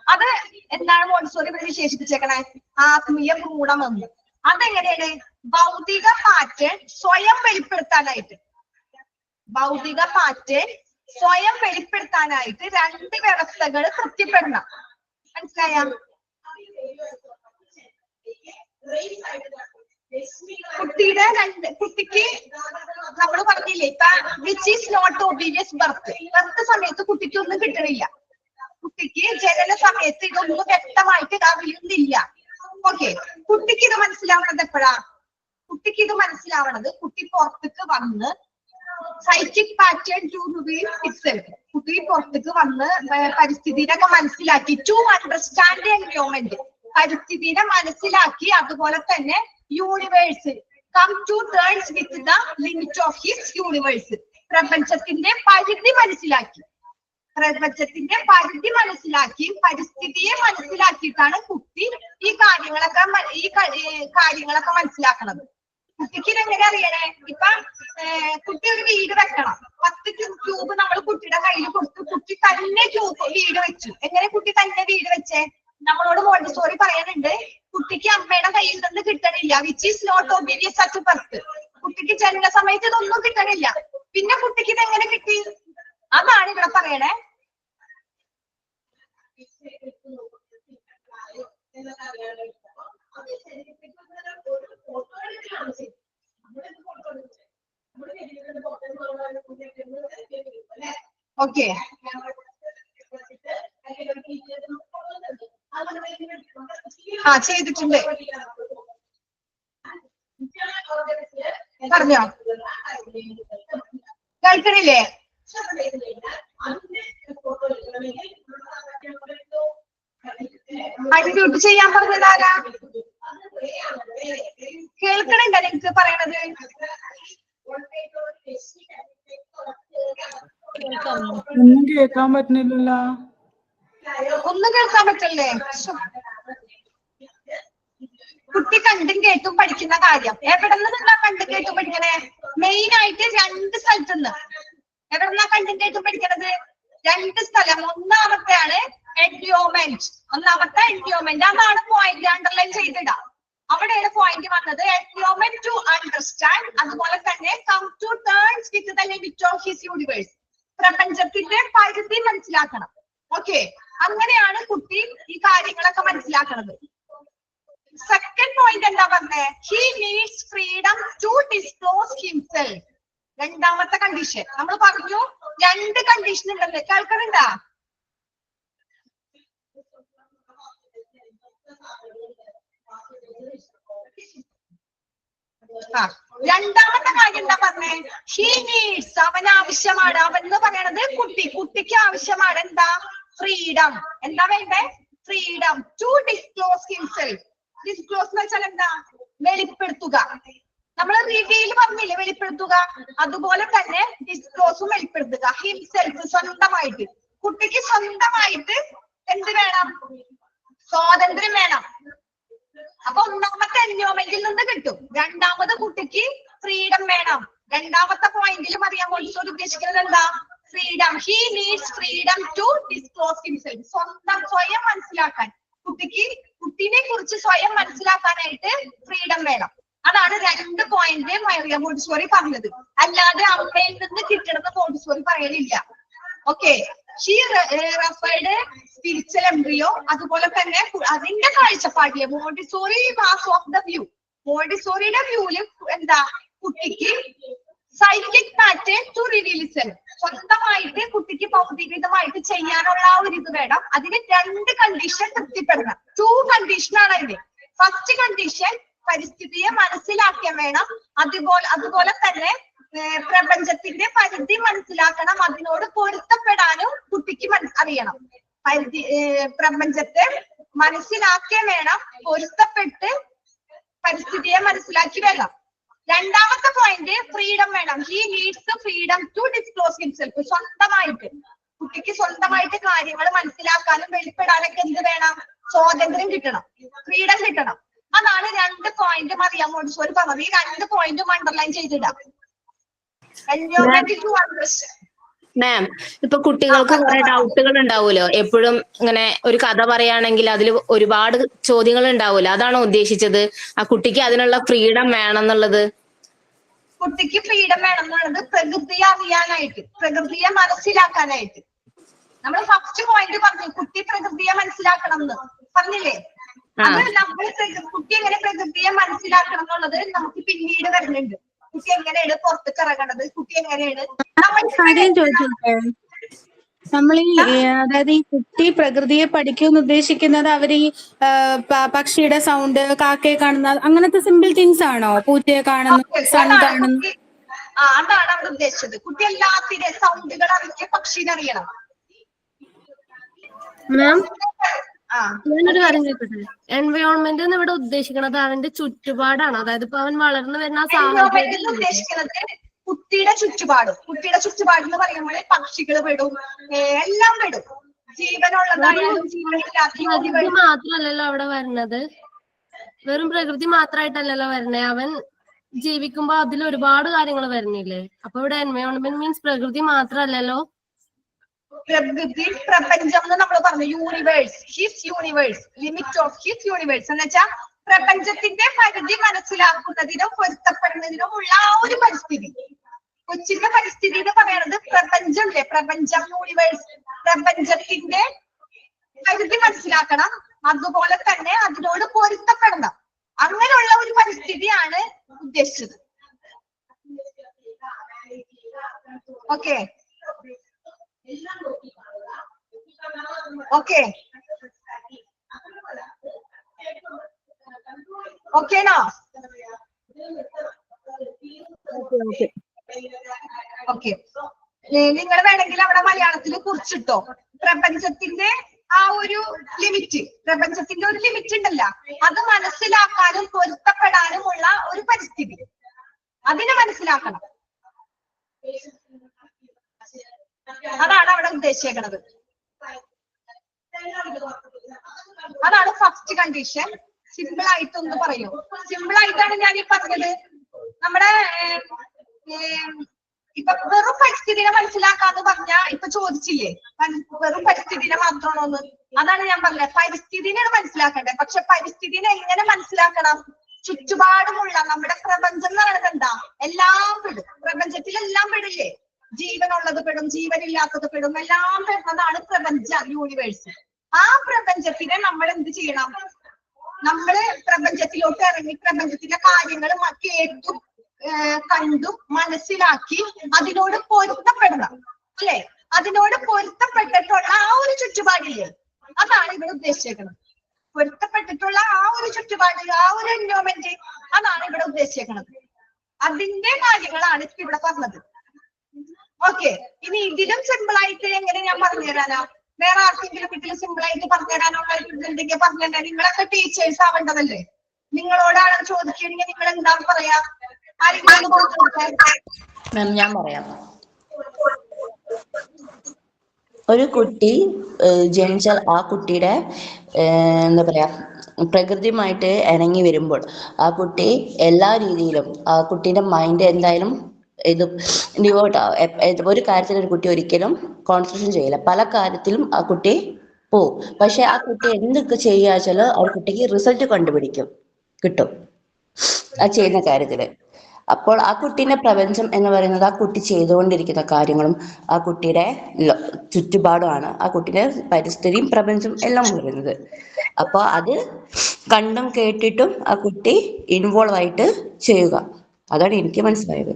അത് എന്താണ് മോണ്ടിസോറി ഇവിടെ വിശേഷിപ്പിച്ചേക്കണേ? ആത്മീയ ഭ്രൂണമെന്ന്. അതെങ്ങനെയാണ്? ഭൗതിക പാറ്റേൺ സ്വയം വെളിപ്പെടുത്താനായിട്ട്, ഭൗതിക പാറ്റേൺ സ്വയം വെളിപ്പെടുത്താനായിട്ട് 2 വ്യവസ്ഥകൾ തൃപ്തിപ്പെടണം. മനസ്സിലായ? കുട്ടിക്ക് നമ്മൾ പറഞ്ഞില്ലേ ഇപ്പൊ വിച്ച് ഈസ് നോട്ട് ഒബീനിയസ് ബർത്ത് സമയത്ത് കുട്ടിക്ക് ഒന്നും കിട്ടണില്ല. കുട്ടിക്ക് ജനന സമയത്ത് ഇതൊന്നും വ്യക്തമായിട്ട് അറിയുന്നില്ല. ഓക്കെ, കുട്ടിക്ക് ഇത് മനസ്സിലാവണത് എപ്പോഴാ? കുട്ടിക്ക് ഇത് മനസ്സിലാവണത് കുട്ടി പുറത്തേക്ക് വന്ന് psychic pattern to reveal itself. കുട്ടി പുറത്തേക്ക് വന്ന് പരിസ്ഥിതിനൊക്കെ മനസ്സിലാക്കി, ടു അണ്ടർസ്റ്റാൻഡ് എൻവയോൺമെന്റ്, പരിസ്ഥിതിനെ മനസ്സിലാക്കി, അതുപോലെ തന്നെ universe come to terms with the limit of his universe. പ്രപഞ്ചത്തിന്റെ പരിധി മനസ്സിലാക്കി, പ്രപഞ്ചത്തിന്റെ പരിധി മനസ്സിലാക്കി, പരിസ്ഥിതിയെ മനസ്സിലാക്കിയിട്ടാണ് കുട്ടി ഈ കാര്യങ്ങളൊക്കെ മനസ്സിലാക്കുന്നത്. കുട്ടിക്ക് ഇതെങ്ങനെ അറിയണേ? ഇപ്പൊ കുട്ടി ഒരു വീട് വെക്കണം, 10 ക്യൂബ് നമ്മൾ കുട്ടിയുടെ കയ്യിൽ കൊടുത്തു, കുട്ടി തന്നെ വീട് വെച്ചു. എങ്ങനെ കുട്ടി തന്നെ വീട് വെച്ചേ? നമ്മളോട് മോണ്ടിസോറി പറയാനുണ്ട്, കുട്ടിക്ക് അമ്മയുടെ കയ്യിൽ നിന്ന് കിട്ടണില്ല, which is not obvious at birth. കുട്ടിക്ക് ജനന സമയത്ത് ഇതൊന്നും കിട്ടണില്ല, പിന്നെ കുട്ടിക്ക് ഇതെങ്ങനെ കിട്ടി? അതാണ് ഇവിടെ പറയണേ. ഓക്കെ, ചെയ്തിട്ടുണ്ട്. പറഞ്ഞോ, കേൾക്കണില്ലേ? അൺമ്യൂട്ട് ചെയ്യാൻ പറഞ്ഞതാരാ? കേൾക്കണുണ്ടോ നിങ്ങക്ക് പറയണത്?
ഒന്നും കേൾക്കാൻ പറ്റുന്നില്ലല്ലോ.
ഒന്നും കേൾക്കാൻ പറ്റില്ലേ? കുട്ടി കണ്ടും കേട്ടും പഠിക്കുന്ന കാര്യം എവിടെ നിന്നാ കണ്ടും കേട്ടും പഠിക്കണേ? മെയിൻ ആയിട്ട് 2 സ്ഥലത്ത് നിന്ന്. എവിടെന്നാ കണ്ടും കേട്ടും പഠിക്കണത്? 2 സ്ഥലം. ഒന്നാമത്തെയാണ് എൻവയോൺമെന്റ്. അതാണ് പോയിന്റ്, അണ്ടർലൈൻ ചെയ്തിടാം. അവിടെയാണ് പോയിന്റ് വന്നത്. എൻവയോൺമെന്റ് ടു അണ്ടർസ്റ്റാൻഡ്, അതുപോലെ തന്നെ come to terms with the limit of his universe. പ്രപഞ്ചത്തിന്റെ പരിധി മനസ്സിലാക്കണം. ഓക്കെ, അങ്ങനെയാണ് കുട്ടി ഈ കാര്യങ്ങളൊക്കെ മനസ്സിലാക്കുന്നത്. സെക്കൻഡ് പോയിന്റ് എന്താ പറഞ്ഞേ? He needs freedom to disclose himself. 2ാമത്തെ കണ്ടീഷൻ നമ്മൾ പറഞ്ഞു. 2 കണ്ടീഷൻ ഉണ്ടല്ലേ? കേൾക്കണുണ്ടാ? രണ്ടാമത്തെ കാര്യം എന്താ പറഞ്ഞേ? ഹി നീഡ്സ്, അവന് ആവശ്യമാണ്. അവൻ എന്ന് പറയണത് കുട്ടിക്ക് ആവശ്യമാണ് എന്താ? ഫ്രീഡം. എന്താ വേണ്ടേ? Freedom to disclose himself. Disclose എന്ന് വെച്ചാൽ എന്താ? വെളിപ്പെടുത്തുക. നമ്മൾ റിവീൽ പറഞ്ഞില്ലേ, വെളിപ്പെടുത്തുക. അതുപോലെ തന്നെ ഡിസ്ക്ലോസും വെളിപ്പെടുത്തുക. ഹിംസെൽഫ്, സ്വന്തമായിട്ട്. കുട്ടിക്ക് സ്വന്തമായിട്ട് എന്ത് വേണം? സ്വാതന്ത്ര്യം വേണം. അപ്പൊ ഒന്നാമത്തെ എൻവയോൺമെന്റിൽ നിന്ന് കിട്ടും. 2ാമത് കുട്ടിക്ക് ഫ്രീഡം വേണം. 2ാമത്തെ പോയിന്റിൽ മറിയാൻ മോണ്ടിസോറി ഉദ്ദേശിക്കുന്നത് എന്താ? Freedom. He needs freedom to disclose himself. സ്വയം മനസ്സിലാക്കാൻ, കുട്ടിനെ കുറിച്ച് സ്വയം മനസ്സിലാക്കാനായിട്ട് ഫ്രീഡം വേണം. അതാണ് 2 പോയിന്റ് മറിയ മോണ്ടിസോറി പറഞ്ഞത്. അല്ലാതെ അമ്മയിൽ നിന്ന് കിട്ടണമെന്ന് മോണ്ടിസോറി പറയലില്ല. ഓക്കെ, ഷീ റെഫേർഡ് സ്പിരിച്വൽ എംബ്രിയോ. അതുപോലെ തന്നെ അതിന്റെ കാഴ്ചപ്പാടില് Montessori was of the view. മോണ്ടിസോറിയുടെ വ്യൂല് എന്താ? കുട്ടിക്ക് psychic pattern to reveal self. സ്വന്തമായിട്ട് കുട്ടിക്ക് ഭൗതികമായിട്ട് ചെയ്യാനുള്ള ആ ഒരു ഇത് വേണം. അതിന് 2 കണ്ടീഷൻ തൃപ്തിപ്പെടണം. 2 കണ്ടീഷനാണ് അതിന്. ഫസ്റ്റ് കണ്ടീഷൻ പരിസ്ഥിതിയെ മനസ്സിലാക്കിയാൽ വേണം. അതുപോലെ തന്നെ പ്രപഞ്ചത്തിന്റെ പരിധി മനസ്സിലാക്കണം. അതിനോട് പൊരുത്തപ്പെടാനും കുട്ടിക്ക് അറിയണം. പ്രപഞ്ചത്തെ മനസ്സിലാക്കിയ വേണം, പൊരുത്തപ്പെട്ട് പരിസ്ഥിതിയെ മനസ്സിലാക്കി വേണം. 2ാമത്തെ പോയിന്റ് ഫ്രീഡം വേണം. He needs freedom to disclose himself. സ്വന്തമായിട്ട് കുട്ടിക്ക് സ്വന്തമായിട്ട് കാര്യങ്ങൾ മനസ്സിലാക്കാനും വെളിപ്പെടാനൊക്കെ എന്ത് വേണം? സ്വാതന്ത്ര്യം കിട്ടണം, ഫ്രീഡം കിട്ടണം. അതാണ് 2 പോയിന്റ് മറിയാൻ മോണ്ടിസോറി പറഞ്ഞത്. ഈ 2 പോയിന്റും അണ്ടർലൈൻ ചെയ്തിടാം. Environment to understand.
മാം, ഇപ്പൊ കുട്ടികൾക്ക് കുറെ ഡൗട്ടുകൾ ഉണ്ടാവുമല്ലോ, എപ്പോഴും ഇങ്ങനെ ഒരു കഥ പറയുകയാണെങ്കിൽ അതിൽ ഒരുപാട് ചോദ്യങ്ങൾ ഉണ്ടാവുമല്ലോ, അതാണോ ഉദ്ദേശിച്ചത്? ആ കുട്ടിക്ക് അതിനുള്ള ഫ്രീഡം വേണം എന്നുള്ളത്?
കുട്ടിക്ക് ഫ്രീഡം വേണം എന്നുള്ളത് പ്രകൃതിയെ അറിയാനായിട്ട്, പ്രകൃതിയെ മനസ്സിലാക്കാനായിട്ട്. നമ്മൾ ഫസ്റ്റ് പോയിന്റ് പറഞ്ഞു, കുട്ടി പ്രകൃതിയെ മനസ്സിലാക്കണം എന്ന് പറഞ്ഞില്ലേ? അത് നമ്മൾ കുട്ടി എങ്ങനെ പ്രകൃതിയെ മനസ്സിലാക്കണം എന്നുള്ളത് നമുക്ക് പിന്നീട് വരുന്നുണ്ട്. കുട്ടി എങ്ങനെയാണ് പുറത്തേക്ക് ഇറങ്ങണത്, കുട്ടി എങ്ങനെയാണ്
കാര്യം ചോദിച്ചോട്ടെ? നമ്മൾ അതായത് ഈ കുട്ടി പ്രകൃതിയെ പഠിക്കുമെന്ന് ഉദ്ദേശിക്കുന്നത് അവര് ഈ പക്ഷിയുടെ സൗണ്ട്, കാക്കയെ കാണുന്ന അങ്ങനത്തെ സിമ്പിൾ തിങ്സ് ആണോ? പൂച്ചയെ കാണുന്നു, സൺ കാണുന്നു?
അതാണ് അവിടെ ഉദ്ദേശിച്ചത്. കുട്ടി എല്ലാത്തിനെ സൗണ്ടുകൾ അറിഞ്ഞ് പക്ഷീനെ അറിയണം.
മാം, ഞാനൊരു കാര്യം ചോദിക്കട്ടെ? എൻവയോൺമെന്റ് എന്ന് ഇവിടെ ഉദ്ദേശിക്കുന്നത് അവന്റെ ചുറ്റുപാടാണ്, അതായത് ഇപ്പൊ അവൻ വളർന്നു വരുന്ന സാഹചര്യം
ഉദ്ദേശിക്കുന്നത് കുട്ടിയുടെ ചുറ്റുപാടും. കുട്ടിയുടെ ചുറ്റുപാട് എന്ന് പറയുമ്പോൾ പക്ഷികൾ പെടും, എല്ലാം പെടും, ജീവനുള്ളതായാലും
പ്രകൃതി മാത്രല്ലല്ലോ അവിടെ വരുന്നത്, വെറും പ്രകൃതി മാത്രമായിട്ടല്ലല്ലോ വരുന്നേ, അവൻ ജീവിക്കുമ്പോ അതിൽ ഒരുപാട് കാര്യങ്ങൾ വരുന്നില്ലേ? അപ്പൊ ഇവിടെ എൻവയോൺമെന്റ് മീൻസ് പ്രകൃതി മാത്രല്ലല്ലോ.
പ്രകൃതി, പ്രപഞ്ചം എന്ന് നമ്മൾ പറഞ്ഞു, universe, his universe, limit of his universe എന്ന് വെച്ചാൽ പ്രപഞ്ചത്തിന്റെ പരിധി മനസ്സിലാക്കുന്നതിനും പൊരുത്തപ്പെടുന്നതിനുമുള്ള ആ ഒരു പരിസ്ഥിതി. കൊച്ചിന്റെ പരിസ്ഥിതി എന്ന് പറയുന്നത് പ്രപഞ്ചമില്ലേ, പ്രപഞ്ചം, യൂണിവേഴ്സ്, പ്രപഞ്ചത്തിന്റെ പരിധി മനസ്സിലാക്കണം, അതുപോലെ തന്നെ അതിനോട് പൊരുത്തപ്പെടണം. അങ്ങനെയുള്ള ഒരു പരിസ്ഥിതിയാണ് ഉദ്ദേശിച്ചത്. Okay okay ഓക്കേനോ? ഓക്കെ, നിങ്ങൾ വേണമെങ്കിൽ അവിടെ മലയാളത്തിൽ കുറിച്ചിട്ടോ. പ്രപഞ്ചത്തിന്റെ ആ ഒരു ലിമിറ്റ്, പ്രപഞ്ചത്തിന്റെ ഒരു ലിമിറ്റ് ഉണ്ടല്ലോ, അത് മനസ്സിലാക്കാനും പൊരുത്തപ്പെടാനുമുള്ള ഒരു പരിസ്ഥിതി, അതിനെ മനസ്സിലാക്കണം. അതാണ് അവിടെ ഉദ്ദേശിക്കുന്നത്. അതാണ് ഫസ്റ്റ് കണ്ടീഷൻ. സിമ്പിൾ ആയിട്ടൊന്ന് പറയൂ. സിമ്പിൾ ആയിട്ടാണ് ഞാൻ ഈ പറഞ്ഞത്. നമ്മുടെ ഇപ്പൊ വെറും പരിസ്ഥിതിനെ മനസ്സിലാക്കാന്ന് പറഞ്ഞാ ഇപ്പൊ ചോദിച്ചില്ലേ, വെറും പരിസ്ഥിതിനെ മാത്രമാണോന്ന്? അതാണ് ഞാൻ പറഞ്ഞത്, പരിസ്ഥിതിനെയാണ് മനസ്സിലാക്കേണ്ടത്. പക്ഷെ പരിസ്ഥിതിനെ എങ്ങനെ മനസ്സിലാക്കണം? ചുറ്റുപാടുമുള്ള നമ്മുടെ പ്രപഞ്ചം എന്ന് പറയുന്നത് എന്താ? എല്ലാം പെടും, പ്രപഞ്ചത്തിലെല്ലാം പെടില്ലേ? ജീവനുള്ളത് പെടും, ജീവനില്ലാത്തത് പെടും, എല്ലാം പെടുന്നതാണ് പ്രപഞ്ചം, യൂണിവേഴ്സ്. ആ പ്രപഞ്ചത്തിനെ നമ്മൾ എന്ത് ചെയ്യണം? നമ്മള് പ്രപഞ്ചത്തിലോട്ട് ഇറങ്ങി പ്രപഞ്ചത്തിന്റെ കാര്യങ്ങൾ കേട്ടും കണ്ടും മനസ്സിലാക്കി അതിനോട് പൊരുത്തപ്പെടണം, അല്ലെ? അതിനോട് പൊരുത്തപ്പെട്ടിട്ടുള്ള ആ ഒരു ചുറ്റുപാടില്ലേ, അതാണ് ഇവിടെ ഉദ്ദേശിക്കുന്നത്. പൊരുത്തപ്പെട്ടിട്ടുള്ള ആ ഒരു ചുറ്റുപാട്, ആ ഒരു എൻവയോൺമെന്റ്, അതാണ് ഇവിടെ ഉദ്ദേശിക്കുന്നത്. അതിന്റെ കാര്യങ്ങളാണ് ഇപ്പൊ ഇവിടെ പറഞ്ഞത്. ഓക്കെ, ഇനി ഇതിലും സിമ്പിൾ ആയിട്ട് എങ്ങനെ ഞാൻ പറഞ്ഞു തരാനാ? വേറെ ആർക്കെങ്കിലും ഇതിൽ സിമ്പിൾ ആയിട്ട് പറഞ്ഞു തരാനുള്ള ഉണ്ടെങ്കിൽ പറഞ്ഞു തരാൻ. നിങ്ങളൊക്കെ ടീച്ചേഴ്സ് ആവേണ്ടതല്ലേ? നിങ്ങളോടാണ് ചോദിക്കുകയാണെങ്കിൽ നിങ്ങൾ എന്താ പറയാ?
ഞാൻ പറയാം. ഒരു കുട്ടി ജനിച്ചാൽ ആ കുട്ടിയുടെ എന്താ പറയാ പ്രകൃതിയുമായിട്ട് ഇണങ്ങി വരുമ്പോൾ ആ കുട്ടി എല്ലാ രീതിയിലും ആ കുട്ടീന്റെ മൈൻഡ് എന്തായാലും ഇത് ഡിവോട്ട് ആവും. ഒരു കാര്യത്തിൽ ഒരു കുട്ടി ഒരിക്കലും കോൺസെൻട്രേഷൻ ചെയ്യില്ല, പല കാര്യത്തിലും ആ കുട്ടി പോവും. പക്ഷെ ആ കുട്ടി എന്തൊക്കെ ചെയ്യാച്ചാൽ ആ കുട്ടിക്ക് റിസൾട്ട് കിട്ടും ആ ചെയ്യുന്ന കാര്യത്തില്. അപ്പോൾ ആ കുട്ടീന്റെ പ്രപഞ്ചം എന്ന് പറയുന്നത് ആ കുട്ടി ചെയ്തുകൊണ്ടിരിക്കുന്ന കാര്യങ്ങളും ആ കുട്ടിയുടെ ചുറ്റുപാടുമാണ് ആ കുട്ടിയുടെ പരിസ്ഥിതിയും പ്രപഞ്ചം എല്ലാം പറയുന്നത്. അപ്പൊ അത് കണ്ടും കേട്ടിട്ടും ആ കുട്ടി ഇൻവോൾവ് ആയിട്ട് ചെയ്യുക, അതാണ് എനിക്ക് മനസ്സിലായത്.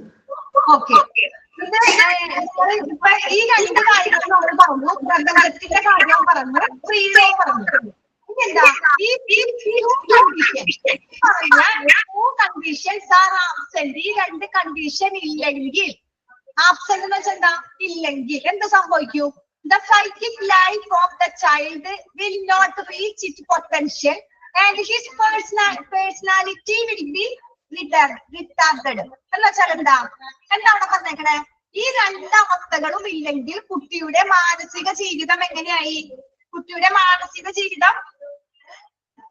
ഈ രണ്ട് കാര്യങ്ങൾ നമ്മൾ പറഞ്ഞു, പ്രപഞ്ചത്തിന്റെ കാര്യം പറഞ്ഞു, ഫ്രീഡം പറഞ്ഞു. എന്താ ഈ കണ്ടീഷൻസ് ആർ ആബ്സെന്റ്. ഈ രണ്ട് കണ്ടീഷൻ ഇല്ലെങ്കിൽ, ആബ്സെന്റ് എന്ന് വെച്ചാൽ എന്താ? ഇല്ലെങ്കിൽ എന്ത് സംഭവിക്കും? The psychic life of the child will not reach its potential and his personality will be retarded. എന്ന് വെച്ചാൽ എന്താണ് പറഞ്ഞേക്കണേ? ഈ രണ്ടവസ്ഥകളും ഇല്ലെങ്കിൽ കുട്ടിയുടെ മാനസിക ജീവിതം എങ്ങനെയായി? കുട്ടിയുടെ മാനസിക ജീവിതം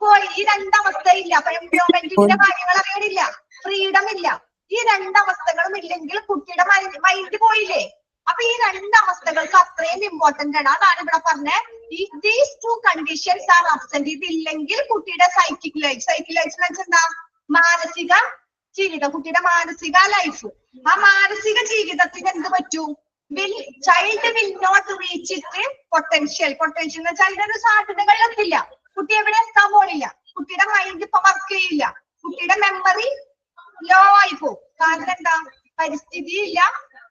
പോയി. ഈ രണ്ടവസ്ഥ ഇല്ല, അപ്പൊ എംപ്ലോയ്മെന്റിന്റെ കാര്യങ്ങൾ അറിയണില്ല, ഫ്രീഡം ഇല്ല. ഈ രണ്ടവസ്ഥകളും ഇല്ലെങ്കിൽ കുട്ടിയുടെ മൈൻഡ് പോയില്ലേ? അപ്പൊ ഈ രണ്ട് അവസ്ഥകൾക്ക് അത്രയും ഇമ്പോർട്ടന്റ് ആണ്. അതാണ് ഇവിടെ പറഞ്ഞ these two conditions are absent. ഇതില്ലെങ്കിൽ കുട്ടിയുടെ സൈക്കിക് ലൈഫ് എന്താ? മാനസിക ജീവിതം, കുട്ടിയുടെ മാനസിക ലൈഫ്. ആ മാനസിക ജീവിതത്തിന് എന്ത് പറ്റും? Child will not reach it potential എന്ന് വെച്ചാൽ ഇതിനൊരു സാധ്യതകൾ എത്തില്ല. കുട്ടി എവിടെ എത്താൻ പോണില്ല. കുട്ടിയുടെ മൈൻഡ് ഇപ്പൊ വർക്ക് ചെയ്യില്ല. കുട്ടിയുടെ മെമ്മറി ലോ ആയി പോകും. കാരണം എന്താ? പരിസ്ഥിതി ഇല്ല,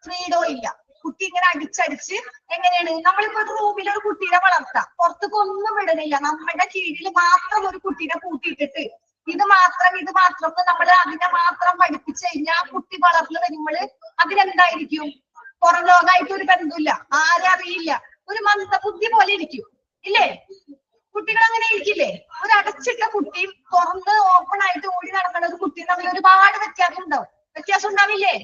ഫ്രീഡവും ഇല്ല. കുട്ടി ഇങ്ങനെ അടിച്ചടിച്ച് എങ്ങനെയാണ്? നമ്മളിപ്പോ ഒരു റൂമിൽ ഒരു കുട്ടീനെ വളർത്താം, പുറത്തേക്ക് ഒന്നും വിടുന്നില്ല, നമ്മുടെ കീഴിൽ മാത്രം ഒരു കുട്ടീനെ കൂട്ടിയിട്ടിട്ട് ഇത് മാത്രം നമ്മൾ അതിനെ മാത്രം പഠിപ്പിച്ചു കഴിഞ്ഞാൽ കുട്ടി വളർന്നു വരുമ്പോൾ അതിനെന്തായിരിക്കും? പുറം ലോകമായിട്ട് ഒരു ബന്ധമില്ല, ആരും അറിയില്ല, ഒരു മന്ദബുദ്ധി പോലെ ഇരിക്കും ഇല്ലേ? കുട്ടികൾ അങ്ങനെ ഇരിക്കില്ലേ? ഒരു അടച്ചിട്ട കുട്ടിയും തുറന്ന് ഓപ്പൺ ആയിട്ട് ഓടി നടക്കുന്ന ഒരു കുട്ടിയും തമ്മിൽ ഒരുപാട് വ്യത്യാസം ഉണ്ടാവില്ലേ?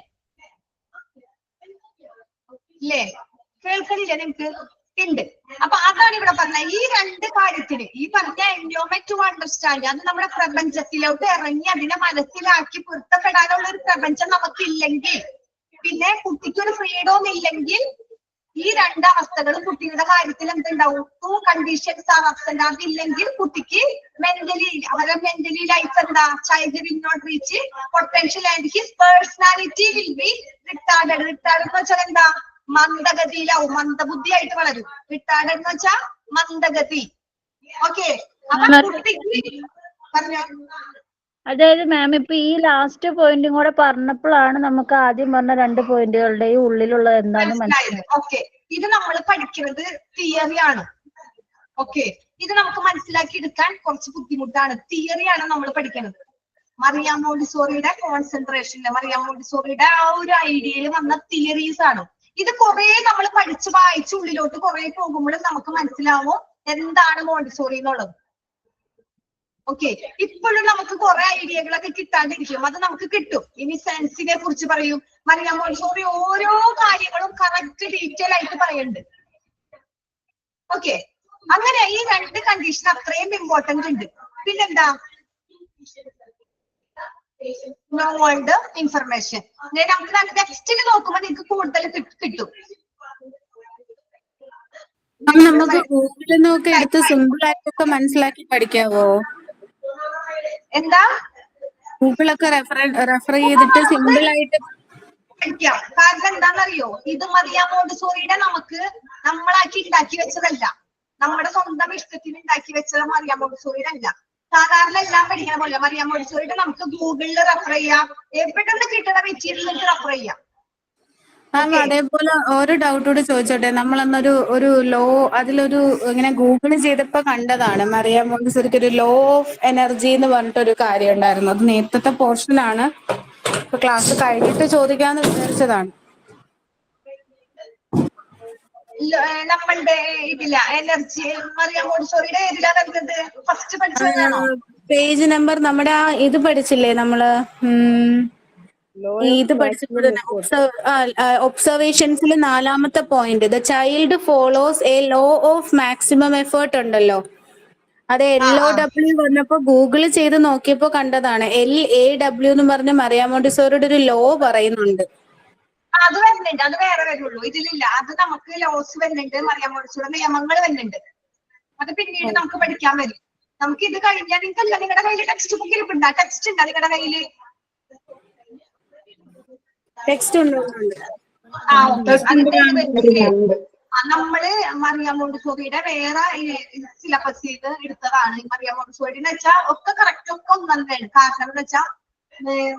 ഇല്ലേ? കേൾക്കണില്ലേ നിങ്ങൾക്ക്? ഉണ്ട്. അപ്പൊ അതാണ് ഇവിടെ പറഞ്ഞ ഈ രണ്ട് കാര്യത്തിന് ഈ പറഞ്ഞ എൻവയോൺമെന്റ് ടു അണ്ടർസ്റ്റാൻഡ്, അത് നമ്മുടെ പ്രപഞ്ചത്തിലോട്ട് ഇറങ്ങി അതിനെ മനസ്സിലാക്കി പൊരുത്തപ്പെടാനുള്ള ഒരു പ്രപഞ്ചം നമുക്കില്ലെങ്കിൽ, പിന്നെ കുട്ടിക്കൊരു ഫ്രീഡം ഇല്ലെങ്കിൽ ഈ രണ്ടവസ്ഥകളും കുട്ടിയുടെ കാര്യത്തിൽ എന്തുണ്ടാവും? Two conditions are absent. അതില്ലെങ്കിൽ കുട്ടിക്ക് അവരുടെ മെന്റലി ലൈഫ് എന്താ? Child will not reach potential and his personality will be retarded. Retard എന്ന് വെച്ചാൽ എന്താ? മന്ദഗതിയിലാവും, മന്ദബുദ്ധിയായിട്ട് വളരും. റിട്ടാർഡഡ് എന്ന് വെച്ചാൽ മന്ദഗതി. ഓക്കെ, അപ്പൊ കുട്ടിക്ക് പറഞ്ഞോ.
അതായത് മാം ഇപ്പൊ ഈ ലാസ്റ്റ് പോയിന്റും കൂടെ പറഞ്ഞപ്പോഴാണ് നമുക്ക് ആദ്യം പറഞ്ഞ രണ്ട് പോയിന്റുകളുടെയും ഉള്ളിലുള്ളത് എന്താണെന്ന് മനസ്സിലായത്.
ഓക്കെ, ഇത് നമ്മൾ പഠിക്കുന്നത് തിയറിയാണ്. ഓക്കെ, ഇത് നമുക്ക് മനസ്സിലാക്കി എടുക്കാൻ കുറച്ച് ബുദ്ധിമുട്ടാണ്. തിയറിയാണ് നമ്മൾ പഠിക്കുന്നത്. മറിയാം മോണ്ടിസോറിയുടെ കോൺസെൻട്രേഷനില് മറിയാം മോണ്ടിസോറിയുടെ ആ ഒരു ഐഡിയയിൽ വന്ന തിയറീസ് ആണ്. ഇത് കുറെ നമ്മൾ പഠിച്ച് വായിച്ച് ഉള്ളിലോട്ട് കുറെ പോകുമ്പോൾ നമുക്ക് മനസ്സിലാവും എന്താണ് മോണ്ടിസോറി എന്നുള്ളത്. ഓക്കെ, ഇപ്പോഴും നമുക്ക് കുറെ ഐഡിയകളൊക്കെ കിട്ടാണ്ടിരിക്കും, അത് നമുക്ക് കിട്ടും. ഇനി സെൻസിനെ കുറിച്ച് പറയും. മറിയാം മോണ്ടിസോറി ഓരോ കാര്യങ്ങളും കറക്റ്റ് ഡീറ്റെയിൽ ആയിട്ട് പറയുന്നുണ്ട്. ഓക്കെ, അങ്ങനെ ഈ രണ്ട് കണ്ടീഷൻ അത്രയും ഇമ്പോർട്ടന്റ് ഉണ്ട്. പിന്നെന്താ? നോൾഡ് ഇൻഫർമേഷൻ. നമുക്ക് ടെക്സ്റ്റിൽ നോക്കുമ്പോൾ നിങ്ങൾക്ക് കൂടുതൽ കിട്ടും.
നമുക്ക് ഗൂഗിളിൽ നിന്നൊക്കെ എടുത്ത് സിമ്പിൾ ആയിട്ടൊക്കെ മനസ്സിലാക്കി പഠിക്കാവോ?
എന്താ?
ഗൂഗിളൊക്കെ റെഫർ ചെയ്തിട്ട് സിമ്പിൾ ആയിട്ട്
പഠിക്കാം. കാരണം എന്താണെന്നറിയോ? ഇത് മറിയാം മോണ്ടിസോറിയുടെ നമ്മളാക്കി ഉണ്ടാക്കി വെച്ചതല്ല, നമ്മുടെ സ്വന്തം ഇഷ്ടത്തിന് ഉണ്ടാക്കി വെച്ചത് മറിയാം മോണ്ടിസോറിയുടെ അല്ല. സാധാരണ എല്ലാം പഠിക്കണ പോലെ മറിയാം മോണ്ടിസോറിയുടെ നമുക്ക് ഗൂഗിളിൽ റെഫർ ചെയ്യാം, എവിടെ നിന്ന് കിട്ടുന്ന മെറ്റീരിയൽ റെഫർ ചെയ്യാം.
അതേപോലെ ഒരു ഡൗട്ട് കൂടി ചോദിച്ചോട്ടെ. നമ്മളന്നൊരു ലോ അതിലൊരു ഇങ്ങനെ ഗൂഗിൾ ചെയ്തപ്പോ കണ്ടതാണ് മറിയാം മോണ്ടിസോറിക്ക് ഒരു ലോ ഓഫ് എനർജി എന്ന് പറഞ്ഞിട്ടൊരു കാര്യം ഉണ്ടായിരുന്നു. അത് നേരത്തെ പോർഷനാണ്, ഇപ്പൊ ക്ലാസ് കഴിഞ്ഞിട്ട് ചോദിക്കാന്ന് വിചാരിച്ചതാണ്.
നമ്മളുടെ ഇതില്ല എനർജി മറിയാം മോണ്ടിസോറിയുടെ ഏതിലാ വരുന്നത്? ഫസ്റ്റ് പഠിച്ചതാണോ?
പേജ് നമ്പർ നമ്മുടെ ആ ഇത് പഠിച്ചില്ലേ നമ്മള്? ഇത് പഠിച്ചപ്പോൾ ഒബ്സർവേഷൻസിൽ 4ാമത്തെ point the child follows a law of maximum effort ഉണ്ടല്ലോ. അത് LOW വന്നപ്പോ ഗൂഗിൾ ചെയ്ത് നോക്കിയപ്പോ കണ്ടതാണ്. LAW എന്ന് പറഞ്ഞ മറിയാം മോണ്ടിസോറിയുടെ ഒരു ലോ പറയുന്നുണ്ട്.
അത് വരുന്നുണ്ട്, അത് വേറെ വരുള്ളൂ, ഇതിലില്ല. അത് നമുക്ക് ലോസ് വരുന്നുണ്ട്, മറിയാം മോണ്ടിസോറിയുടെ നിയമങ്ങൾ വരുന്നുണ്ട്. അത് പിന്നീട് നമുക്ക് പഠിക്കാൻ വരും. നമുക്ക് ഇത് കഴിഞ്ഞാൽ നിങ്ങൾക്കല്ല, നിങ്ങളുടെ കയ്യിൽ ടെക്സ്റ്റ് ബുക്കിൽ ഉണ്ടാ? ടെക്സ്റ്റ് ഉണ്ടോ നിങ്ങളുടെ കയ്യില്?
ടെക്സ്റ്റ് ഉണ്ടോ?
നമ്മള് മറിയാം മോണ്ടിസോറിയുടെ വേറെ സിലബസ് ചെയ്ത് എടുത്തതാണ്. മറിയാം മോണ്ടിസോറി എന്ന് വെച്ചാൽ ഒക്കെ കറക്റ്റ് ഒക്കെ ഒന്നാണ്. കാരണം എന്ന് വെച്ചാൽ